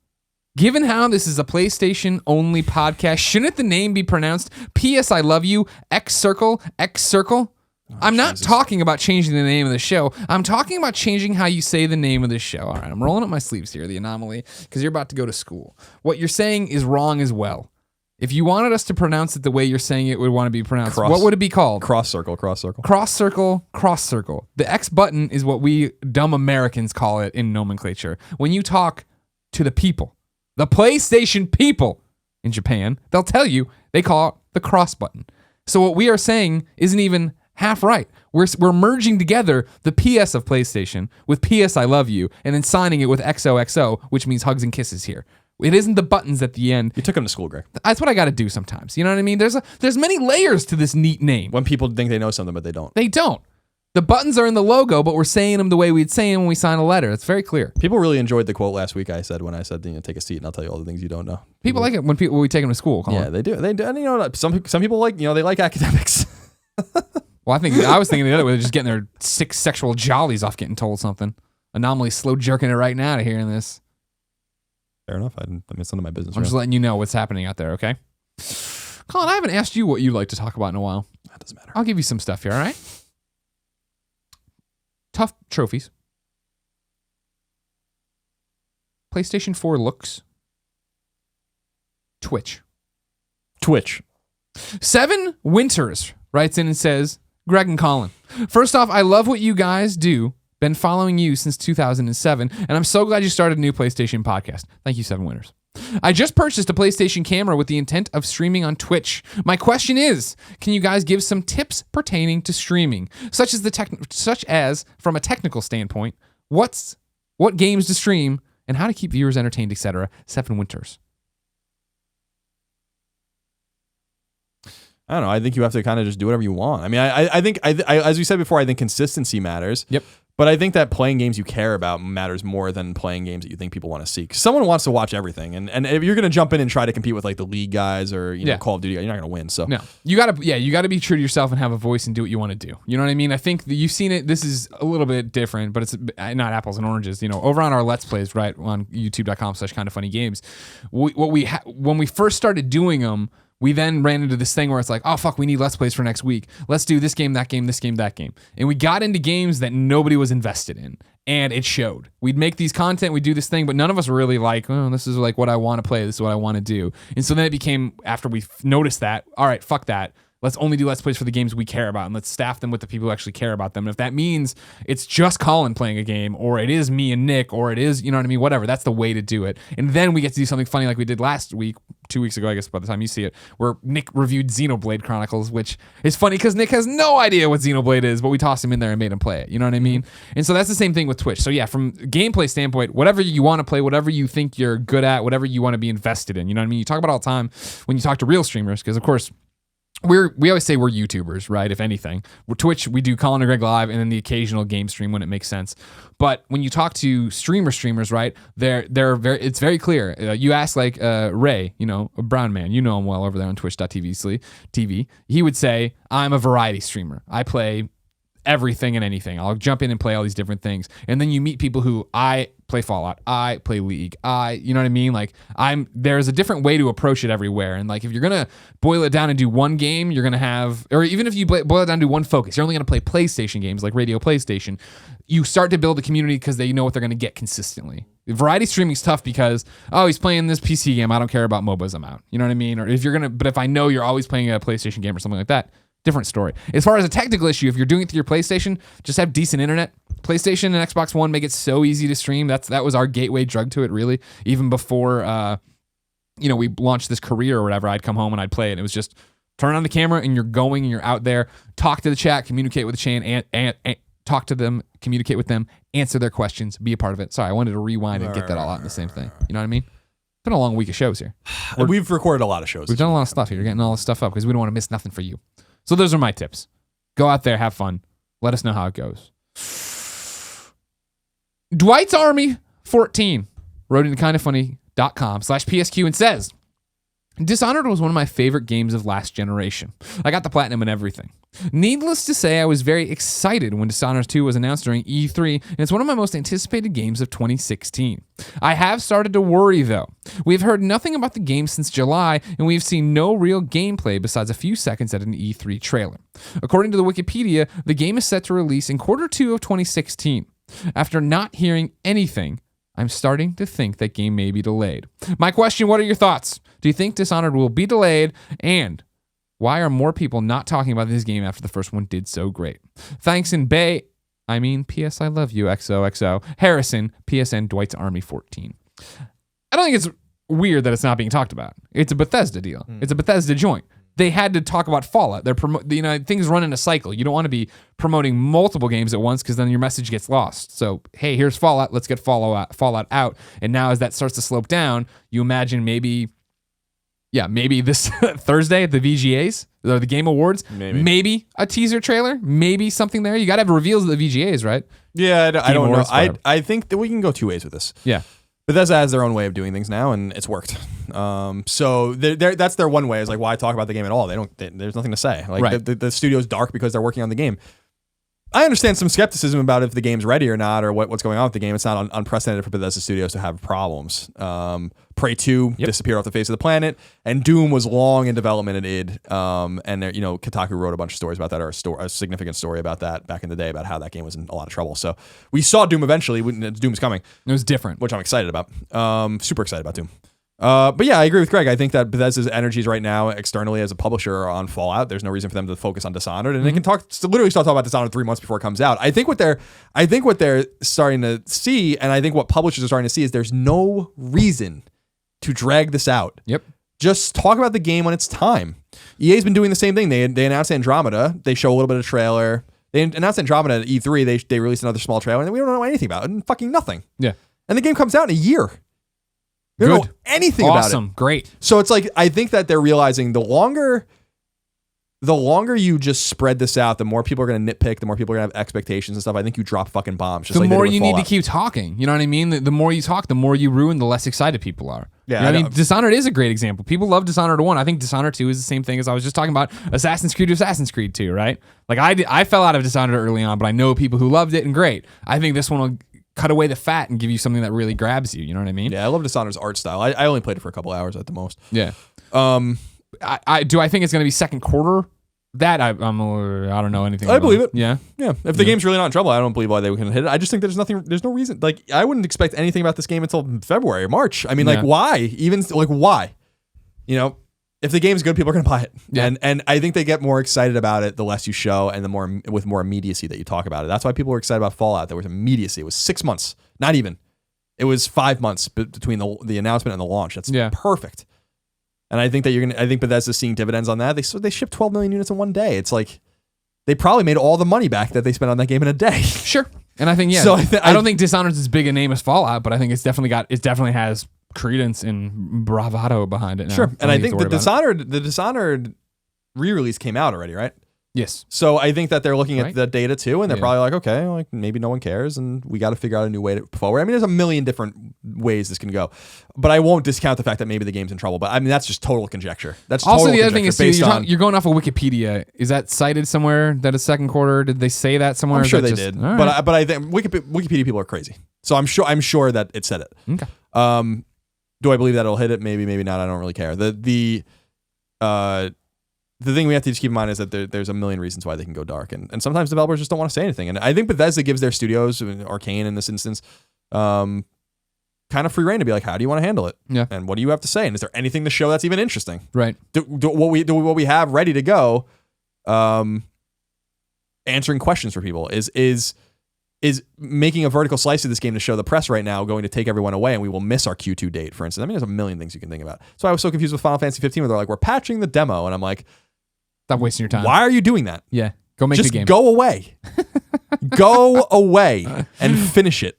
Given how this is a PlayStation-only podcast, shouldn't the name be pronounced P.S. I Love You, X Circle, X Circle? I'm not talking about changing the name of the show. I'm talking about changing how you say the name of the show. All right, I'm rolling up my sleeves here, The Anomaly, because you're about to go to school. What you're saying is wrong as well. If you wanted us to pronounce it the way you're saying it would want to be pronounced, what would it be called? Cross circle, cross circle. Cross circle, cross circle. The X button is what we dumb Americans call it in nomenclature. When you talk to the people, the PlayStation people in Japan, they'll tell you they call it the cross button. So what we are saying isn't even half right. We're merging together the PS of PlayStation with PS I Love You and then signing it with XOXO, which means hugs and kisses here. It isn't the buttons at the end. You took him to school, Greg. That's what I got to do sometimes. You know what I mean? There's many layers to this neat name. When people think they know something, but they don't. They don't. The buttons are in the logo, but we're saying them the way we'd say them when we sign a letter. It's very clear. People really enjoyed the quote last week I said when I said, take a seat and I'll tell you all the things you don't know. People like it when we take them to school, Colin. Yeah, they do. They do. And some people like, they like academics. Well, I was thinking the other way, they're just getting their sick sexual jollies off getting told something. Anomaly slow jerking it right now to hearing this. Fair enough. It's none of my business. I'm just letting you know what's happening out there, okay? Colin, I haven't asked you what you like to talk about in a while. That doesn't matter. I'll give you some stuff here, all right? Tough trophies. PlayStation 4 looks. Twitch. 7 Winters writes in and says, Greg and Colin, first off, I love what you guys do. Been following you since 2007, and I'm so glad you started a new PlayStation podcast. Thank you, 7 Winters. I just purchased a PlayStation camera with the intent of streaming on Twitch. My question is, can you guys give some tips pertaining to streaming, such as from a technical standpoint, what games to stream and how to keep viewers entertained, etc. 7 Winters. I don't know. I think you have to kind of just do whatever you want. I mean, I think as we said before, I think consistency matters. Yep. But I think that playing games you care about matters more than playing games that you think people want to see. 'Cause someone wants to watch everything, and if you're going to jump in and try to compete with like the League guys or know, Call of Duty, you're not going to win. So no, you gotta be true to yourself and have a voice and do what you want to do. You know what I mean? I think that you've seen it. This is a little bit different, but it's not apples and oranges. You know, over on our Let's Plays, right on YouTube.com/kindafunnygames, when we first started doing them. We then ran into this thing where it's like, oh, fuck, we need Let's Plays for next week. Let's do this game, that game, this game, that game. And we got into games that nobody was invested in. And it showed. We'd make these content, we'd do this thing, but none of us were really like, oh, this is like what I want to play. This is what I want to do. And so then it became, after we noticed that, all right, fuck that. Let's only do Let's Plays for the games we care about, and let's staff them with the people who actually care about them. And if that means it's just Colin playing a game, or it is me and Nick, or it is, you know what I mean, whatever, that's the way to do it. And then we get to do something funny like we did last week, 2 weeks ago, I guess by the time you see it, where Nick reviewed Xenoblade Chronicles, which is funny because Nick has no idea what Xenoblade is, but we tossed him in there and made him play it. You know what I mean? And so that's the same thing with Twitch. So yeah, from a gameplay standpoint, whatever you want to play, whatever you think you're good at, whatever you want to be invested in, you know what I mean? You talk about it all the time when you talk to real streamers, because of course, we always say we're YouTubers, right? If anything, we're Twitch, we do Colin and Greg live, and then the occasional game stream when it makes sense. But when you talk to streamers, right? It's very clear. You ask like Ray, you know, a brown man, you know him well over there on Twitch.tv. He would say, "I'm a variety streamer. I play everything and anything. I'll jump in and play all these different things." And then you meet people who I play Fallout, I play League, you know what I mean? Like there's a different way to approach it everywhere. And like, if you're going to boil it down and do one game, you're going to have, or even if you boil it down to one focus, you're only going to play PlayStation games like Radio PlayStation. You start to build a community because they know what they're going to get consistently. Variety streaming is tough because, oh, he's playing this PC game, I don't care about MOBAs, I'm out. You know what I mean? Or but if I know you're always playing a PlayStation game or something like that, different story. As far as a technical issue, if you're doing it through your PlayStation, just have decent internet. PlayStation and Xbox One make it so easy to stream. That was our gateway drug to it, really. Even before, we launched this career or whatever, I'd come home and I'd play it. It was just turn on the camera and you're going and you're out there. Talk to the chat, communicate with the chain, and talk to them, communicate with them, answer their questions, be a part of it. Sorry, I wanted to rewind and get that all out in the same thing. You know what I mean? It's been a long week of shows here. We've recorded a lot of shows. We've done a lot of stuff here. You're getting all this stuff up because we don't want to miss nothing for you. So those are my tips. Go out there, have fun. Let us know how it goes. Dwight's Army 14 wrote into kindafunny.com/PSQ and says, Dishonored was one of my favorite games of last generation. I got the platinum and everything. Needless to say, I was very excited when Dishonored 2 was announced during E3, and it's one of my most anticipated games of 2016. I have started to worry, though. We've heard nothing about the game since July, and we've seen no real gameplay besides a few seconds at an E3 trailer. According to the Wikipedia, the game is set to release in Q2 of 2016. After not hearing anything, I'm starting to think that game may be delayed. My question, what are your thoughts? Do you think Dishonored will be delayed? And why are more people not talking about this game after the first one did so great? Thanks in P.S. I love you, XOXO. Harrison, PSN, Dwight's Army 14. I don't think it's weird that it's not being talked about. It's a Bethesda deal. It's a Bethesda joint. They had to talk about Fallout. Things run in a cycle. You don't want to be promoting multiple games at once because then your message gets lost. So, hey, here's Fallout. Let's get Fallout out. And now as that starts to slope down, you imagine maybe this Thursday at the VGAs, or the Game Awards, maybe a teaser trailer, maybe something there. You got to have reveals at the VGAs, right? Yeah, I don't know. I think that we can go two ways with this. Yeah. Bethesda has their own way of doing things now, and it's worked. So that's their one way. Is like, why talk about the game at all? There's nothing to say. Like right. the studio's dark because they're working on the game. I understand some skepticism about if the game's ready or not, or what's going on with the game. It's not unprecedented for Bethesda Studios to have problems. Prey 2 disappeared off the face of the planet, and Doom was long in development at id. And there, Kotaku wrote a bunch of stories about that, or a significant story about that back in the day, about how that game was in a lot of trouble. So we saw Doom eventually. Doom's coming. It was different, which I'm excited about. Super excited about Doom. But yeah, I agree with Greg. I think that Bethesda's energies right now externally as a publisher are on Fallout. There's no reason for them to focus on Dishonored, and they can literally start talking about Dishonored 3 months before it comes out. I think what they're starting to see, and I think what publishers are starting to see, is there's no reason to drag this out. Yep. Just talk about the game when it's time. EA's been doing the same thing. They announced Andromeda. They show a little bit of trailer. They announced Andromeda at E3. They released another small trailer, and we don't know anything about it. And fucking nothing. Yeah. And the game comes out in a year. We don't know anything about it. Awesome. Great. So it's like, I think that they're realizing the longer the longer you just spread this out, the more people are going to nitpick, the more people are going to have expectations and stuff. I think you drop fucking bombs. Just The like they did more with you need to Fallout. keep talking. You know what I mean? The more you talk, the more you ruin, the less excited people are. Yeah, You know what I I mean? know. Dishonored is a great example. People love Dishonored 1. I think Dishonored 2 is the same thing as I was just talking about Assassin's Creed to Assassin's Creed 2, right? Like I fell out of Dishonored early on, but I know people who loved it and great. I think this one will cut away the fat and give you something that really grabs you. You know what I mean? Yeah, I love Dishonored's art style. I only played it for a couple hours at the most. Yeah. Um, I think it's going to be second quarter. That I don't know anything. I about. believe it. Yeah. Yeah, if the game's really not in trouble, I don't believe why they can hit it. I just think there's no reason. Like, I wouldn't expect anything about this game until February or March. I mean, like, Yeah. why? Even like, why? You know, if the game's good, people are gonna buy it. Yeah. And I think they get more excited about it the less you show and the more with more immediacy that you talk about it. That's why people were excited about Fallout. There was immediacy. It was 6 months, not even. It was 5 months between the announcement and the launch. That's perfect. And I think that I think Bethesda's seeing dividends on that. They shipped 12 million units in one day. It's like they probably made all the money back that they spent on that game in a day. Sure. And I think So I don't think Dishonored's as big a name as Fallout, but I think it definitely has credence and bravado behind it now. Sure. And I think the Dishonored. Dishonored re-release came out already, right? Yes. So I think that they're looking Right. at the data too, and they're probably like, okay, like maybe no one cares, and we got to figure out a new way to forward. I mean, there's a million different ways this can go, but I won't discount the fact that maybe the game's in trouble. But I mean, that's just total conjecture. That's Also, total the other thing is, conjecture too, you're going off of Wikipedia. Is that cited somewhere that it's second quarter? Did they say that somewhere? I'm Is sure that they just- did, all right. but I think Wikipedia people are crazy. So I'm sure that it said it. Okay. Do I believe that it'll hit it? Maybe not. I don't really care. The thing we have to just keep in mind is that there's a million reasons why they can go dark, and sometimes developers just don't want to say anything. And I think Bethesda gives their studios, Arcane in this instance, kind of free reign to be like, how do you want to handle it? Yeah. And what do you have to say? And is there anything to show that's even interesting? Right. Do what we have ready to go, answering questions for people is making a vertical slice of this game to show the press right now going to take everyone away, and we will miss our Q2 date, for instance. I mean, there's a million things you can think about. So I was so confused with Final Fantasy 15 where they're like, we're patching the demo, and I'm like, Stop wasting your time. why are you doing that? Yeah. Go make Just the game. go away. Go away and finish it.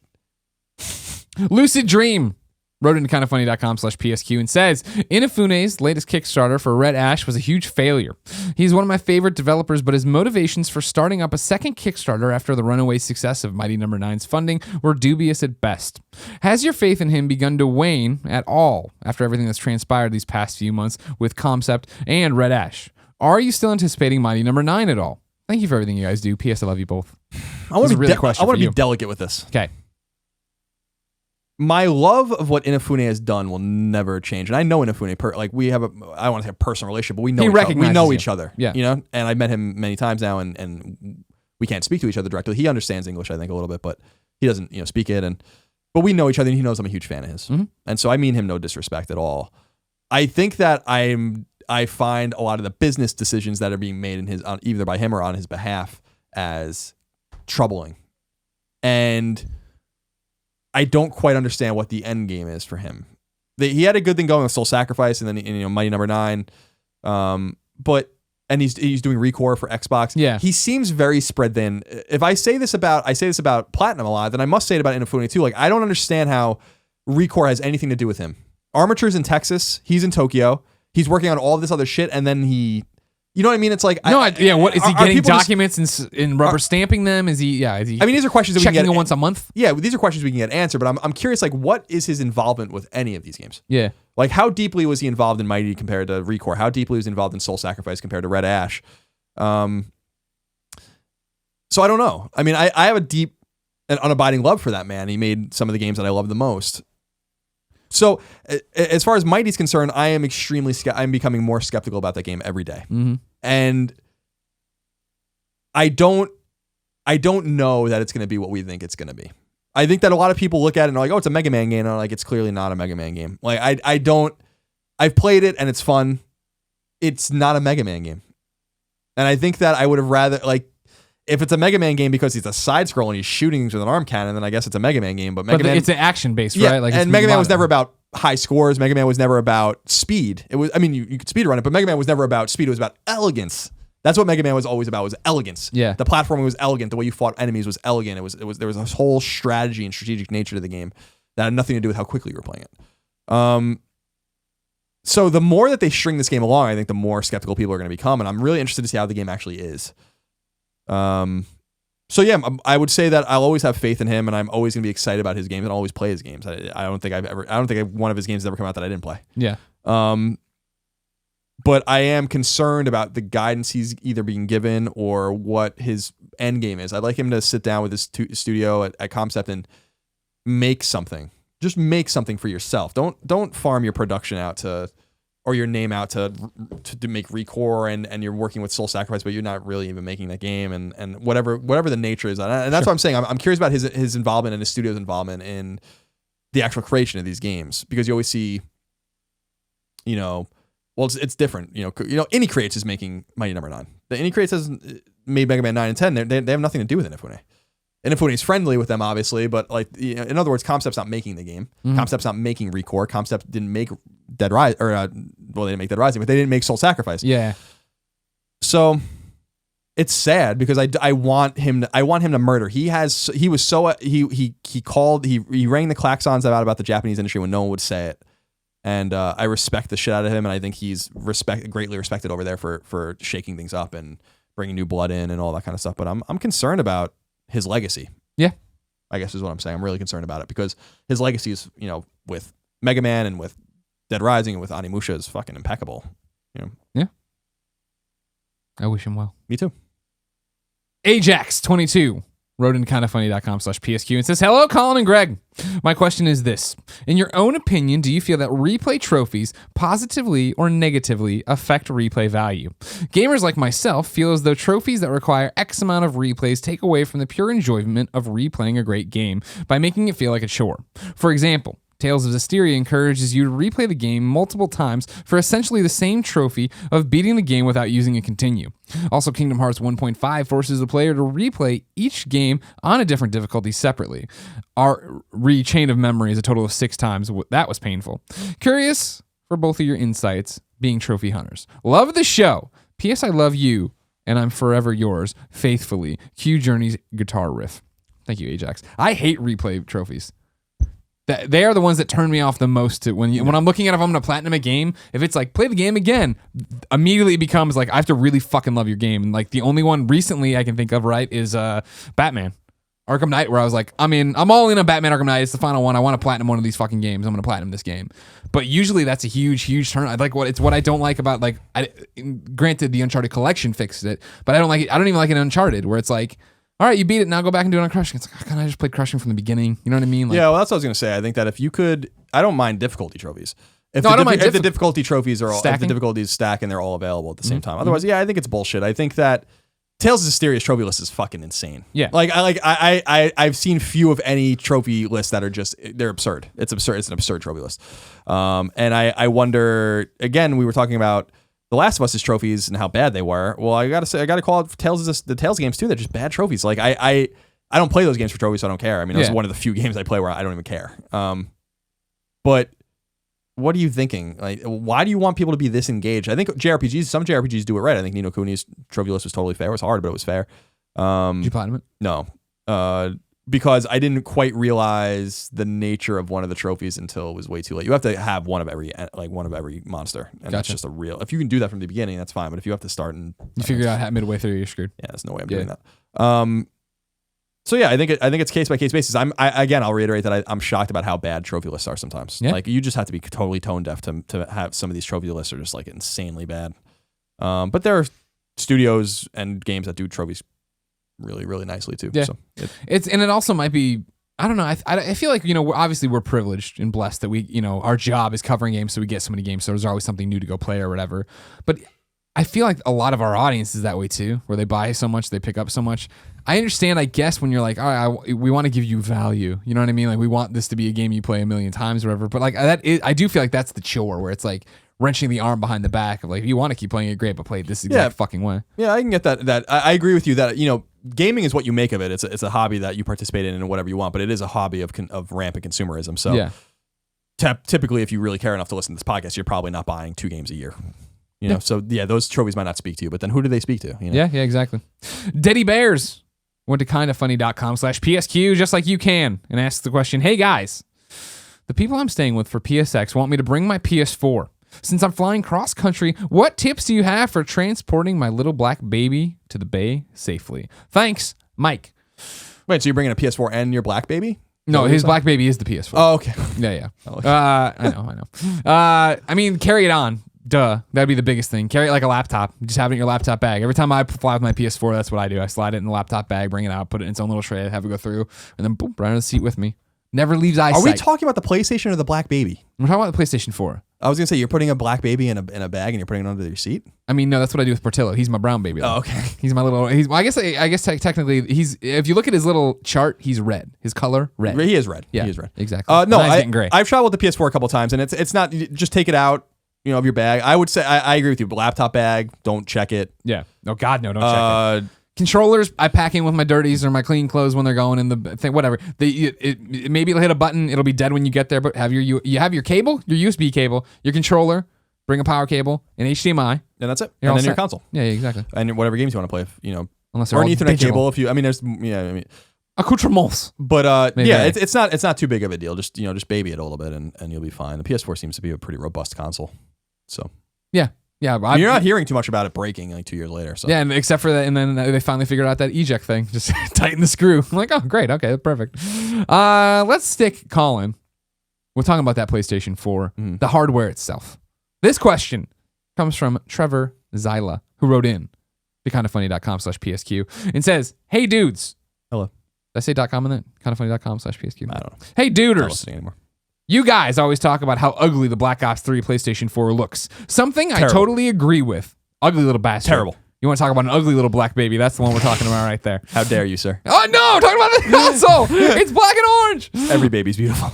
Lucid Dream wrote into kindoffunny.com/PSQ and says, Inafune's latest Kickstarter for Red Ash was a huge failure. He's one of my favorite developers, but his motivations for starting up a second Kickstarter after the runaway success of Mighty No. 9's funding were dubious at best. Has your faith in him begun to wane at all after everything that's transpired these past few months with Concept and Red Ash? Are you still anticipating Mighty No. 9 at all? Thank you for everything you guys do. P.S. I love you both. I want to really a question for be you. delicate with this. Okay. My love of what Inafune has done will never change. And I know Inafune, we have I don't want to say a personal relationship, but we know He each other. We recognizes know you. each other. Yeah. You know, and I've met him many times now, and we can't speak to each other directly. He understands English, I think, a little bit, but he doesn't, speak it. But we know each other, and he knows I'm a huge fan of his. Mm-hmm. And so I mean him no disrespect at all. I think that I find a lot of the business decisions that are being made in either by him or on his behalf as troubling. And I don't quite understand what the end game is for him. He had a good thing going with Soul Sacrifice and then Mighty No. 9, but he's doing Recore for Xbox. Yeah, he seems very spread thin. If I say this about Platinum a lot, then I must say it about Inafune too. Like, I don't understand how Recore has anything to do with him. Armature's in Texas. He's in Tokyo. He's working on all this other shit, and then he. You know what I mean? It's like what is he getting people documents and rubber stamping them? Is he? I mean, these are questions that we checking can get it once a month. Yeah, these are questions we can get answered. But I'm curious, like, what is his involvement with any of these games? Yeah, like, how deeply was he involved in Mighty compared to Recore? How deeply was he involved in Soul Sacrifice compared to Red Ash? So I don't know. I mean, I have a deep and unabiding love for that man. He made some of the games that I love the most. So as far as Mighty's concerned, I am I'm becoming more skeptical about that game every day. Mm-hmm. And I don't know that it's going to be what we think it's going to be. I think that a lot of people look at it and are like, oh, it's a Mega Man game. And I'm like, it's clearly not a Mega Man game. Like, I've played it and it's fun. It's not a Mega Man game. And I think that I would have rather, like, if it's a Mega Man game because he's a side scroll and he's shooting things with an arm cannon, then I guess it's a Mega Man game. But Mega Man, it's an action based, yeah, right? Like, and Mega Man was never about high scores. Mega Man was never about speed. It was, I mean, you could speed run it, but Mega Man was never about speed. It was about elegance. That's what Mega Man was always about, was elegance. Yeah. The platforming was elegant. The way you fought enemies was elegant. There was a whole strategy and strategic nature to the game that had nothing to do with how quickly you were playing it. So the more that they string this game along, I think the more skeptical people are going to become, and I'm really interested to see how the game actually is. So yeah, I would say that I'll always have faith in him, and I'm always going to be excited about his games and always play his games. I don't think one of his games has ever come out that I didn't play. Yeah. But I am concerned about the guidance he's either being given or what his end game is. I'd like him to sit down with his studio at Concept and make something. Just make something for yourself. Don't farm your production out to, or your name out to make Recore and you're working with Soul Sacrifice, but you're not really even making that game and whatever the nature is. And that's what I'm saying. I'm curious about his involvement and his studio's involvement in the actual creation of these games, because you always see, well, it's different. Indie Creates is making Mighty Number 9. The Indie Creates hasn't made Mega Man 9 and 10. They have nothing to do with Inafune. Inafune is friendly with them, obviously, but in other words, Concept's not making the game. Mm-hmm. Concept's not making Recore. Concept didn't make Dead Rising, they didn't make Dead Rising, but they didn't make Soul Sacrifice. Yeah. So it's sad because I want him to murder. He rang the klaxons about the Japanese industry when no one would say it. And I respect the shit out of him, and I think he's greatly respected over there for shaking things up and bringing new blood in and all that kind of stuff. But I'm concerned about his legacy. Yeah, I guess is what I'm saying. I'm really concerned about it because his legacy is, with Mega Man and with Dead Rising and with Onimusha is fucking impeccable. Yeah. I wish him well. Me too. Ajax22 wrote in kindafunny.com/PSQ and says, hello, Colin and Greg. My question is this. In your own opinion, do you feel that replay trophies positively or negatively affect replay value? Gamers like myself feel as though trophies that require X amount of replays take away from the pure enjoyment of replaying a great game by making it feel like a chore. For example, Tales of Zestiria encourages you to replay the game multiple times for essentially the same trophy of beating the game without using a continue. Also, Kingdom Hearts 1.5 forces the player to replay each game on a different difficulty separately. Our Chain of Memory is a total of 6 times. That was painful. Curious for both of your insights, being trophy hunters. Love the show. P.S. I love you, and I'm forever yours, faithfully. Q Journey's guitar riff. Thank you, Ajax. I hate replay trophies. They are the ones that turn me off the most. When I'm looking at if I'm going to platinum a game, if it's like, play the game again, immediately it becomes like, I have to really fucking love your game. And like the only one recently I can think of, right, is Batman Arkham Knight, where I was like, I'm all in on Batman Arkham Knight. It's the final one. I want to platinum one of these fucking games. I'm going to platinum this game. But usually that's a huge turn. It's what I don't like about, granted the Uncharted collection fixed it, but I don't like it. I don't even like it in Uncharted, where it's like, all right, you beat it. Now go back and do it on Crushing. It's like, can I just play Crushing from the beginning? You know what I mean? Yeah, well, that's what I was gonna say. I think that if you could, I don't mind difficulty trophies. If the difficulty trophies are all, if the difficulties stack and they're all available at the same time. Otherwise, yeah, I think it's bullshit. I think that Tales of Zestiria's trophy list is fucking insane. Yeah, I've seen few of any trophy lists that are they're absurd. It's absurd. It's an absurd trophy list. And I wonder, again, we were talking about The Last of Us's trophies and how bad they were. Well, I gotta call it the Tales games too. They're just bad trophies. Like I don't play those games for trophies, so I don't care. I mean, it's one of the few games I play where I don't even care. But what are you thinking? Like, why do you want people to be this engaged? I think some JRPGs do it right. I think Ni no Kuni's trophy list was totally fair. It was hard, but it was fair. Did you platinum it? No. Because I didn't quite realize the nature of one of the trophies until it was way too late. You have to have one of every monster, and that's just a real. If you can do that from the beginning, that's fine. But if you have to start and you figure it out midway through, you're screwed. Yeah, there's no way I'm doing that. So yeah, I think it's case by case basis. I'll reiterate that I'm shocked about how bad trophy lists are sometimes. Yeah. Like you just have to be totally tone deaf to have some of these trophy lists are just like insanely bad. But there are studios and games that do trophies really, really nicely too. Yeah. So it also might be, I don't know. I feel like, obviously we're privileged and blessed that we, our job is covering games, so we get so many games, so there's always something new to go play or whatever. But I feel like a lot of our audience is that way too, where they buy so much, they pick up so much. I understand, I guess, when you're like, all right, we want to give you value. You know what I mean? Like we want this to be a game you play a million times or whatever. But like I do feel like that's the chore where it's like wrenching the arm behind the back of like, if you want to keep playing it, great, but play it this exact fucking way. Yeah, I can get that. I agree with you that, gaming is what you make of it. It's a hobby that you participate in and whatever you want, but it is a hobby of rampant consumerism. So typically, if you really care enough to listen to this podcast, you're probably not buying 2 games a year. So yeah, those trophies might not speak to you, but then who do they speak to? Yeah, exactly. Deddy Bears went to kindafunny.com/PSQ just like you can and asked the question, hey guys, the people I'm staying with for PSX want me to bring my PS4 Since I'm flying cross country, what tips do you have for transporting my little black baby to the bay safely? Thanks, Mike. Wait, so you're bringing a PS4 and your black baby? No, his black baby is the PS4. Oh, okay. Yeah. I know. I mean, carry it on. Duh. That'd be the biggest thing. Carry it like a laptop. Just have it in your laptop bag. Every time I fly with my PS4, that's what I do. I slide it in the laptop bag, bring it out, put it in its own little tray, have it go through, and then boom, right on the seat with me. Never leaves eyesight. Are we talking about the PlayStation or the black baby? We're talking about the PlayStation 4. I was going to say, you're putting a black baby in a bag and you're putting it under your seat? I mean, no, that's what I do with Portillo. He's my brown baby, though. Oh, okay. He's my little... I guess technically, if you look at his little chart, he's red. His color, red. He is red. Yeah, he is red. Exactly. No, Mine's getting gray. I've traveled with the PS4 a couple times, and it's not... Just take it out, of your bag. I would say... I agree with you. Laptop bag, don't check it. Yeah. Oh, God, no, don't check it. Controllers, I pack in with my dirties or my clean clothes when they're going in the thing, whatever. Maybe it'll hit a button. It'll be dead when you get there, but you have your cable, your USB cable, your controller, bring a power cable, and HDMI. And that's it. You're and all then your set. console. Yeah, exactly. And whatever games you want to play, Unless or they're an all Ethernet digital. cable. There's Accoutrements. But Maybe. it's not too big of a deal. Just baby it a little bit and you'll be fine. The PS4 seems to be a pretty robust console. So Yeah. you're not hearing too much about it breaking like 2 years later. So Yeah, and except for that, and then they finally figured out that eject thing. Just tighten the screw. I'm like, oh, great. Okay, perfect. Let's stick Colin. We're talking about that PlayStation 4, the hardware itself. This question comes from Trevor Zyla, who wrote in to kindoffunny.com/PSQ and says, hey, dudes. Hello. Did I say .com in that? kindoffunny.com/PSQ? I don't know. Hey, Not duders. listening anymore. You guys always talk about how ugly the Black Ops 3 PlayStation 4 looks. Something I Terrible. totally agree with. Ugly little bastard. Terrible. You want to talk about an ugly little black baby? That's the one we're talking about right there. How dare you, sir? Oh, no, I'm talking about the console. It's black and orange. Every baby's beautiful.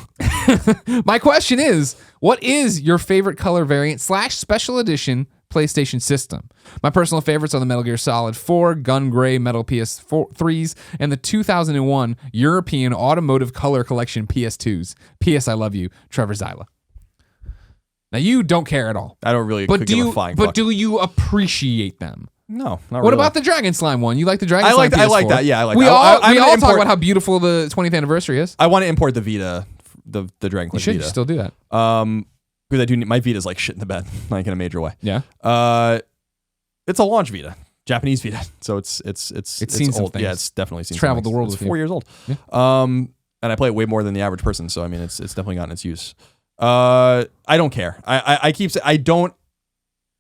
My question is, what is your favorite color variant / special edition PlayStation system? My personal favorites are the Metal Gear Solid 4, Gun Gray Metal PS3s, and the 2001 European Automotive Color Collection PS2s. P.S. I love you, Trevor Zyla. Now, you don't care at all. I don't really But give a flying but fuck. do you appreciate them? No, not What really. about the Dragon Slime one? You like the Dragon I Slime like I like PS4? that. Yeah, I like we that. all I'm we gonna all talk import- about how beautiful the 20th anniversary is. I want to import the Vita, the Dragon You Quest should Vita. still do that. Because I do need, my Vita's like shit in the bed, like in a major way. Yeah. It's a launch Vita, Japanese Vita, so it's seen some old. things. Yeah, it's definitely seen. Traveled some the world things. It's with 4 you. years old. Yeah. And I play it way more than the average person, so I mean, it's definitely gotten its use. I don't care. I keep saying I don't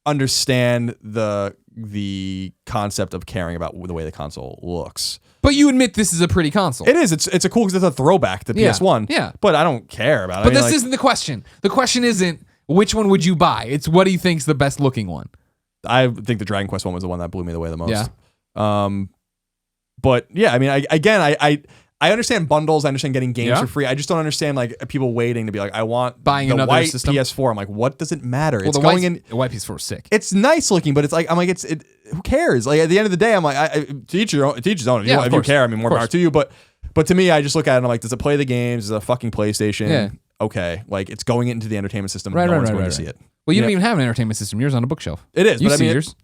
understand the concept of caring about the way the console looks. But you admit this is a pretty console. It is. It's a cool because it's a throwback to PS1. Yeah. But I don't care about it. But this isn't the question. The question isn't which one would you buy. It's what do you think's the best looking one. I think the Dragon Quest one was the one that blew me away the most. Yeah. But yeah, I mean, I understand bundles. I understand getting games Yeah. for free. I just don't understand like people waiting to be like, I want Buying the another white system. PS4. I'm like, what does it matter? Well, It's the going in. white PS4 is sick. It's nice looking, but it's like who cares? Like at the end of the day, I'm like, to each his own. If Yeah, of you course. care, I mean, more Of power course. to you. But to me, I just look at it and I'm like, does it play the games? Is it a fucking PlayStation? Yeah. Okay, like it's going into the entertainment system. Right, no right, one's right, going right, to see right. it. Well, you Yeah. don't even have an entertainment system. Yours on a bookshelf. It is, You but I see mean, yours.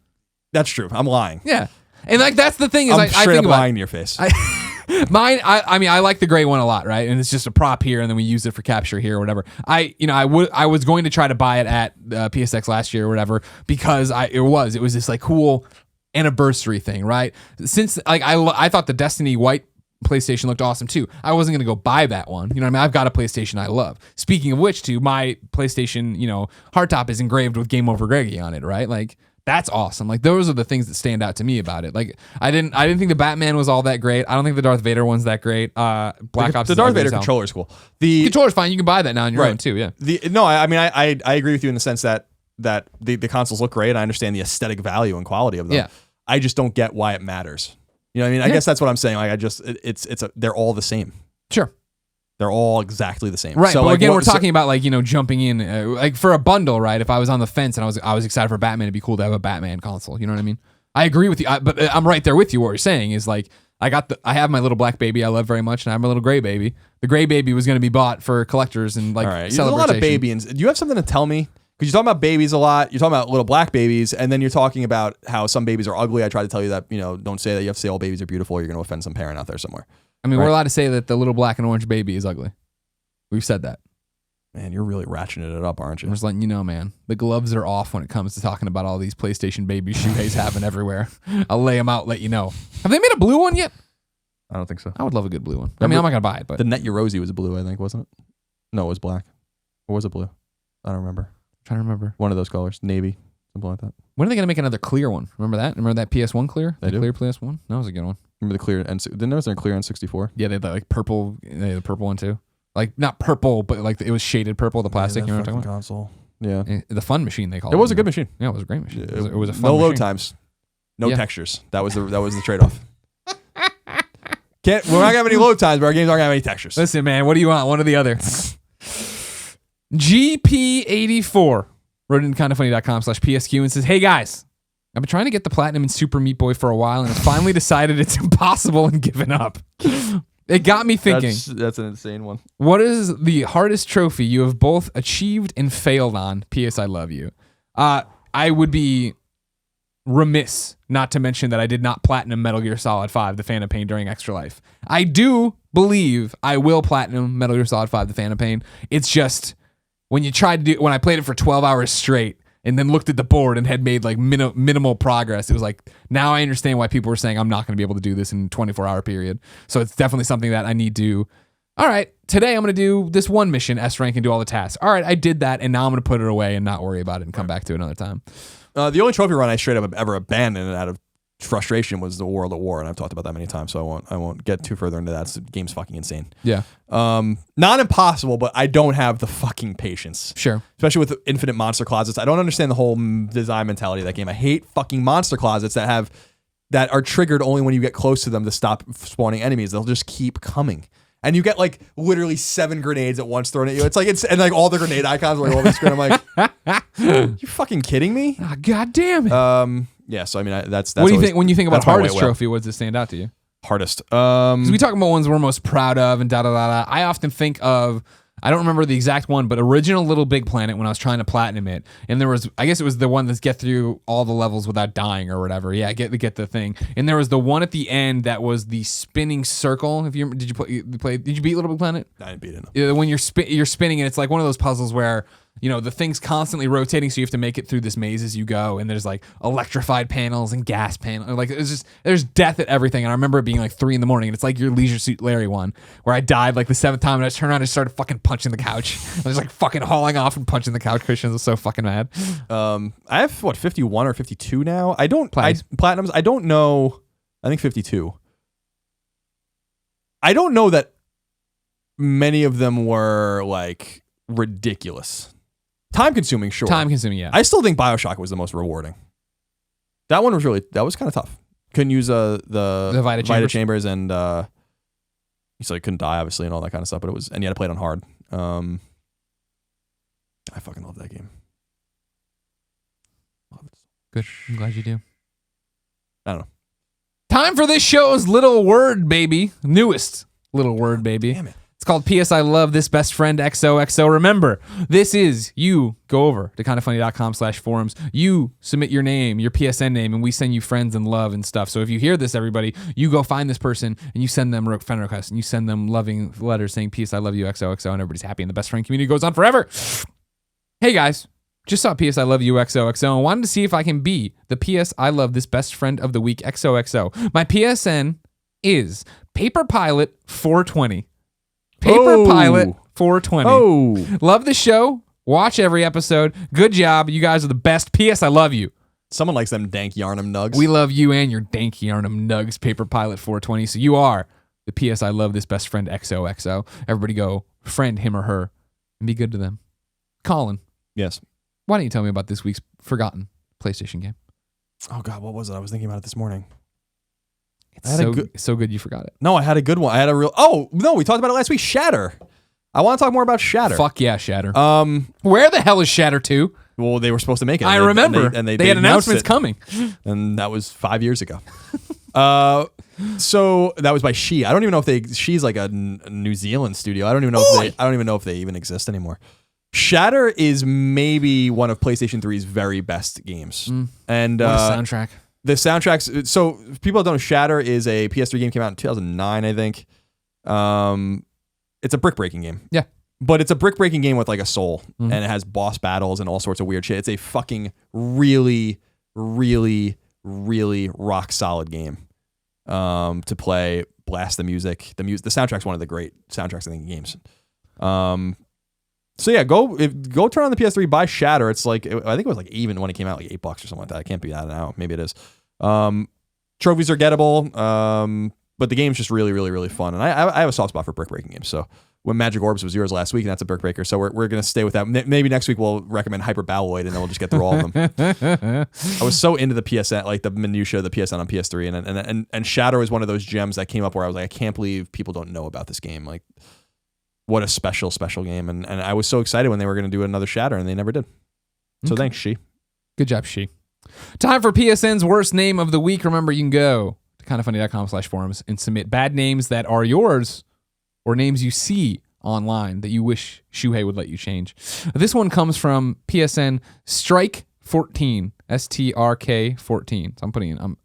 That's true. I'm lying. Yeah. And like that's the thing is I'm I straight think up about lying to your face. mine. I mean I like the gray one a lot, right? And it's just a prop here, and then we use it for capture here or whatever. I was going to try to buy it at PSX last year or whatever because it was this like cool anniversary thing, right? Since like I thought the Destiny white PlayStation looked awesome too. I wasn't gonna go buy that one. You know what I mean? I've got a PlayStation I love. Speaking of which, too, my PlayStation, hardtop is engraved with Game Over Greggy on it, right? Like that's awesome. Like those are the things that stand out to me about it. Like I didn't think the Batman was all that great. I don't think the Darth Vader one's that great. Black Ops. The is Darth ugly Vader as hell. controller's cool. The controller's fine. You can buy that now on your Right. own too. Yeah. I mean, I agree with you in the sense that the consoles look great. I understand the aesthetic value and quality of them. Yeah. I just don't get why it matters. You know what I mean? I guess that's what I'm saying. Like they're all the same. Sure. They're all exactly the same. Right. So but like, again, what- we're talking about like, jumping in like for a bundle, right? If I was on the fence and I was excited for Batman, it'd be cool to have a Batman console. You know what I mean? I agree with you. But I'm right there with you. What you're saying is like, I have my little black baby I love very much, and I have my little gray baby. The gray baby was going to be bought for collectors and like all right. There's a lot of celebration. babies. Do you have something to tell me? Because you're talking about babies a lot. You're talking about little black babies, and then you're talking about how some babies are ugly. I tried to tell you that, don't say that. You have to say all babies are beautiful, or you're going to offend some parent out there somewhere. I mean, Right. we're allowed to say that the little black and orange baby is ugly. We've said that. Man, you're really ratcheting it up, aren't you? I'm just letting you know, man. The gloves are off when it comes to talking about all these PlayStation baby shoegaze having everywhere. I'll lay them out, let you know. Have they made a blue one yet? I don't think so. I would love a good blue one. I mean, I'm not gonna buy it, but the Net Yorosi was blue, I think, wasn't it? No, it was black. Or was it blue? I don't remember. I'm trying to remember. One of those colors, navy, something like that. When are they gonna make another clear one? Remember that? Remember that PS1 clear? They The do. clear PS1? That was a good one. Remember the clear? Didn't notice there a clear N64. Yeah, they had that like purple. They had the purple one too. Like not purple, but like it was shaded purple. The plastic. You know what I'm talking about? Console. Yeah. The fun machine they call it. It was a good machine. Yeah, it was a great machine. It was a fun no machine. load times, no Yeah. textures. That was the trade off. We're not gonna have any load times, but our games aren't gonna have any textures. Listen, man, what do you want? One or the other. GP84 wrote in kindafunny.com/PSQ and says, "Hey guys, I've been trying to get the platinum in Super Meat Boy for a while and have finally decided it's impossible and given up. It got me thinking. That's an insane one. What is the hardest trophy you have both achieved and failed on? P.S. I love you. I would be remiss not to mention that I did not platinum Metal Gear Solid 5, The Phantom Pain during Extra Life. I do believe I will platinum Metal Gear Solid 5, The Phantom Pain. It's just when I played it for 12 hours straight and then looked at the board and had made like minimal progress, it was like, now I understand why people were saying I'm not going to be able to do this in a 24-hour period. So it's definitely something that I need to, all right, today I'm going to do this one mission, S rank, and do all the tasks. All right, I did that, and now I'm going to put it away and not worry about it and come back to it another time. The only trophy run I straight up ever abandoned out of frustration was the World at War, and I've talked about that many times, so I won't get too further into that. The game's fucking insane. Yeah. Not impossible, but I don't have the fucking patience. Sure. Especially with infinite monster closets. I don't understand the whole design mentality of that game. I hate fucking monster closets that are triggered only when you get close to them to stop spawning enemies. They'll just keep coming. And you get like literally 7 grenades at once thrown at you. And like all the grenade icons are like all the screen. I'm like, you fucking kidding me? Oh, God damn it. Yeah. So I mean, that's what do you think when you think about that's my hardest way well. trophy? What does it stand out to you? Hardest. Because we talk about ones we're most proud of and da da da da. I often think of, I don't remember the exact one, but original Little Big Planet when I was trying to platinum it, and there was, I guess it was the one that's get through all the levels without dying or whatever. Yeah, get the thing. And there was the one at the end that was the spinning circle. Did you beat Little Big Planet? I didn't beat it. No. Yeah, when you're spinning, and it's like one of those puzzles where, you know, the thing's constantly rotating, so you have to make it through this maze as you go, and there's like electrified panels and gas panels. Like there's death at everything. And I remember it being like 3 a.m, and it's like your Leisure Suit Larry one, where I died like the 7th time, and I just turned around and started fucking punching the couch. I was like fucking hauling off and punching the couch cushions. I was so fucking mad. I have 51 or 52 now. Platinums. I don't know. I think 52. I don't know that many of them were like ridiculous. Time consuming, sure. Time consuming, yeah. I still think BioShock was the most rewarding. That one was kind of tough. Couldn't use the Vita chambers, and you said you couldn't die, obviously, and all that kind of stuff. But and you had to play it on hard. I fucking love that game. Love it. Good. I'm glad you do. I don't know. Time for this show's little word, baby. Newest little word, baby. Damn it. It's called P.S. I Love This Best Friend XOXO. Remember, this is you go over to kindafunny.com/forums. You submit your name, your PSN name, and we send you friends and love and stuff. So if you hear this, everybody, you go find this person and you send them friend requests and you send them loving letters saying P.S. I love you XOXO, and everybody's happy and the best friend community goes on forever. Hey guys, just saw P.S. I Love You XOXO and wanted to see if I can be the P.S. I Love This Best Friend of the Week XOXO. My PSN is Paper Pilot 420. Paper Pilot 420. Oh. Love the show. Watch every episode. Good job. You guys are the best. P.S. I love you. Someone likes them dank Yarnum nugs. We love you and your dank Yarnum nugs, Paper Pilot 420. So you are the P.S. I Love This Best Friend XOXO. Everybody go friend him or her and be good to them. Colin. Yes. Why don't you tell me about this week's forgotten PlayStation game? Oh, God, what was it? I was thinking about it this morning. It's so good you forgot it. No, I had a good one. We talked about it last week. Shatter. I want to talk more about Shatter. Fuck yeah, Shatter. Where the hell is Shatter 2? Well, they were supposed to make it. I remember. And they had announcements it, coming. And that was 5 years ago. So that was by She. I don't even know if She's like a New Zealand studio. I don't even know if they even exist anymore. Shatter is maybe one of PlayStation 3's very best games. And what a soundtrack. The soundtracks. So people that don't know, Shatter is a PS3 game, came out in 2009, I think. It's a brick breaking game. Yeah. But it's a brick breaking game with like a soul, and it has boss battles and all sorts of weird shit. It's a fucking really, really, really rock solid game to play. Blast the music. The soundtrack's one of the great soundtracks I think in games. So yeah, go turn on the PS3, buy Shatter. It's like, I think it was like even when it came out, like $8 or something like that. It can't be that now. Maybe it is. Trophies are gettable, but the game's just really, really, really fun. And I have a soft spot for brick breaking games. So when Magic Orbs was yours last week, and that's a brick breaker. So we're gonna stay with that. Maybe next week we'll recommend Hyper Balloid, and then we'll just get through all of them. I was so into the PSN, like the minutia of the PSN on PS3, and Shatter was one of those gems that came up where I was like, I can't believe people don't know about this game. Like, what a special game. And I was so excited when they were going to do another Shatter, and they never did. So thanks, She. Good job, She. Time for PSN's worst name of the week. Remember, you can go to kindafunny.com/forums and submit bad names that are yours or names you see online that you wish Shuhei would let you change. This one comes from PSN Strike 14. STRK 14. So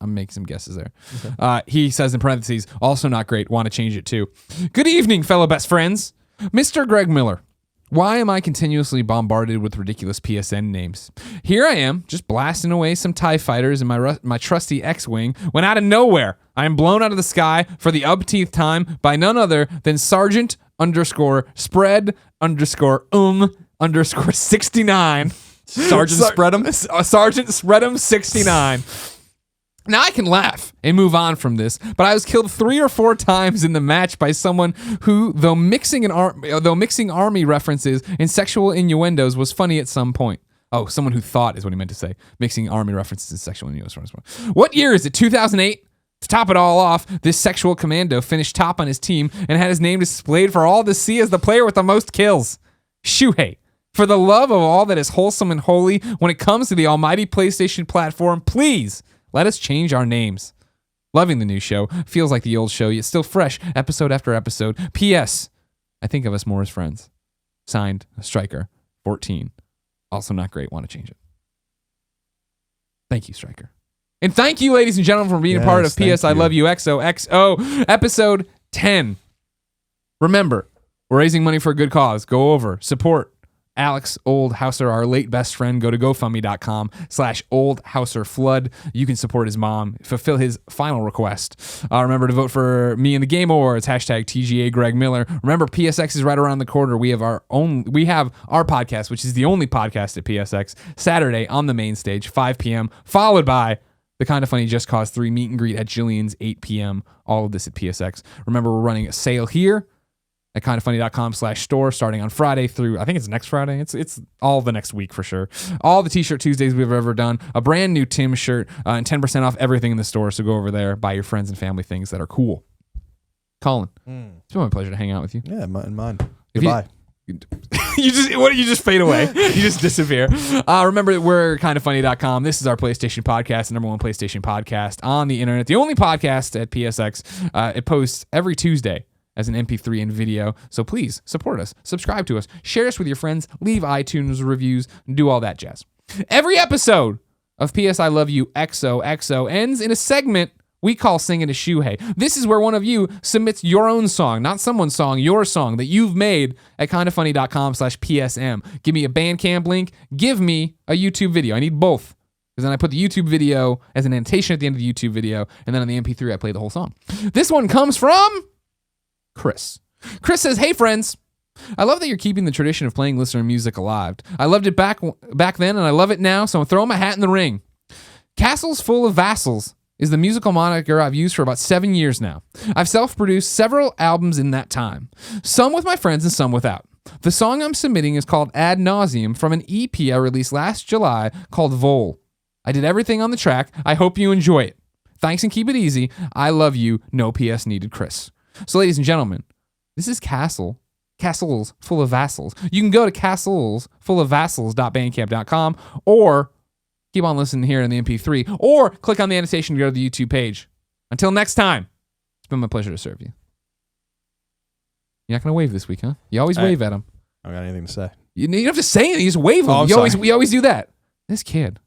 I'm making some guesses there. Okay. He says in parentheses, also not great, want to change it too. Good evening, fellow best friends. Mr. Greg Miller, why am I continuously bombarded with ridiculous PSN names? Here I am, just blasting away some TIE fighters in my trusty X-Wing, when out of nowhere, I am blown out of the sky for the upteenth time by none other than Sergeant _spread _ 69. Sergeant Spread'em? Sergeant Spread'em 69. Now I can laugh and move on from this, but I was killed 3 or 4 times in the match by someone who, though mixing army references and sexual innuendos, was funny at some point. Oh, someone who thought is what he meant to say. Mixing army references and sexual innuendos. What year is it? 2008? To top it all off, this sexual commando finished top on his team and had his name displayed for all to see as the player with the most kills. Shuhei. For the love of all that is wholesome and holy, when it comes to the almighty PlayStation platform, please let us change our names. Loving the new show. Feels like the old show, yet still fresh, episode after episode. P.S. I think of us more as friends. Signed, Striker, 14. Also not great, want to change it. Thank you, Striker. And thank you, ladies and gentlemen, for being a part of PS I Love You XOXO, episode 10. Remember, we're raising money for a good cause. Go over, support Alex Oldhauser, our late best friend. Go to GoFundMe.com/OldhauserFlood. You can support his mom, fulfill his final request. Remember to vote for me in the Game Awards, #TGA Greg Miller. Remember, PSX is right around the corner. We have our podcast, which is the only podcast at PSX, Saturday on the main stage, 5 p.m., followed by the Kinda Funny Just Cause 3 meet and greet at Jillian's, 8 p.m. All of this at PSX. Remember, we're running a sale here at kindafunny.com/store starting on Friday through, I think it's next Friday. It's all the next week for sure. All the t-shirt Tuesdays we've ever done, a brand new Tim shirt, and 10% off everything in the store. So go over there, buy your friends and family things that are cool. Colin, it's been my pleasure to hang out with you. Yeah, mine. Goodbye. You just fade away. You just disappear. Remember that we're kindafunny.com. This is our PlayStation podcast, the #1 PlayStation podcast on the internet. The only podcast at PSX. It posts every Tuesday as an MP3 and video. So please support us, subscribe to us, share us with your friends, leave iTunes reviews, do all that jazz. Every episode of PS I Love You XOXO ends in a segment we call Singing to Shuhei. This is where one of you submits your own song, not someone's song, your song that you've made at kindafunny.com/PSM. Give me a Bandcamp link, give me a YouTube video. I need both. Because then I put the YouTube video as an annotation at the end of the YouTube video, and then on the MP3 I play the whole song. This one comes from Chris. Chris says, hey friends, I love that you're keeping the tradition of playing listener music alive. I loved it back then and I love it now, so I'm throwing my hat in the ring. Castles Full of Vassals is the musical moniker I've used for about 7 years now. I've self-produced several albums in that time, some with my friends and some without. The song I'm submitting is called Ad Nauseum from an EP I released last July called Vol. I did everything on the track. I hope you enjoy it. Thanks and keep it easy. I love you. No PS needed, Chris. So, ladies and gentlemen, this is Castles Full of Vassals. You can go to castlesfulofvassals.bandcamp.com or keep on listening here in the MP3 or click on the annotation to go to the YouTube page. Until next time, it's been my pleasure to serve you. You're not going to wave this week, huh? You always wave at him. I don't got anything to say. You don't have to say anything. You just wave him. You always do that. This kid.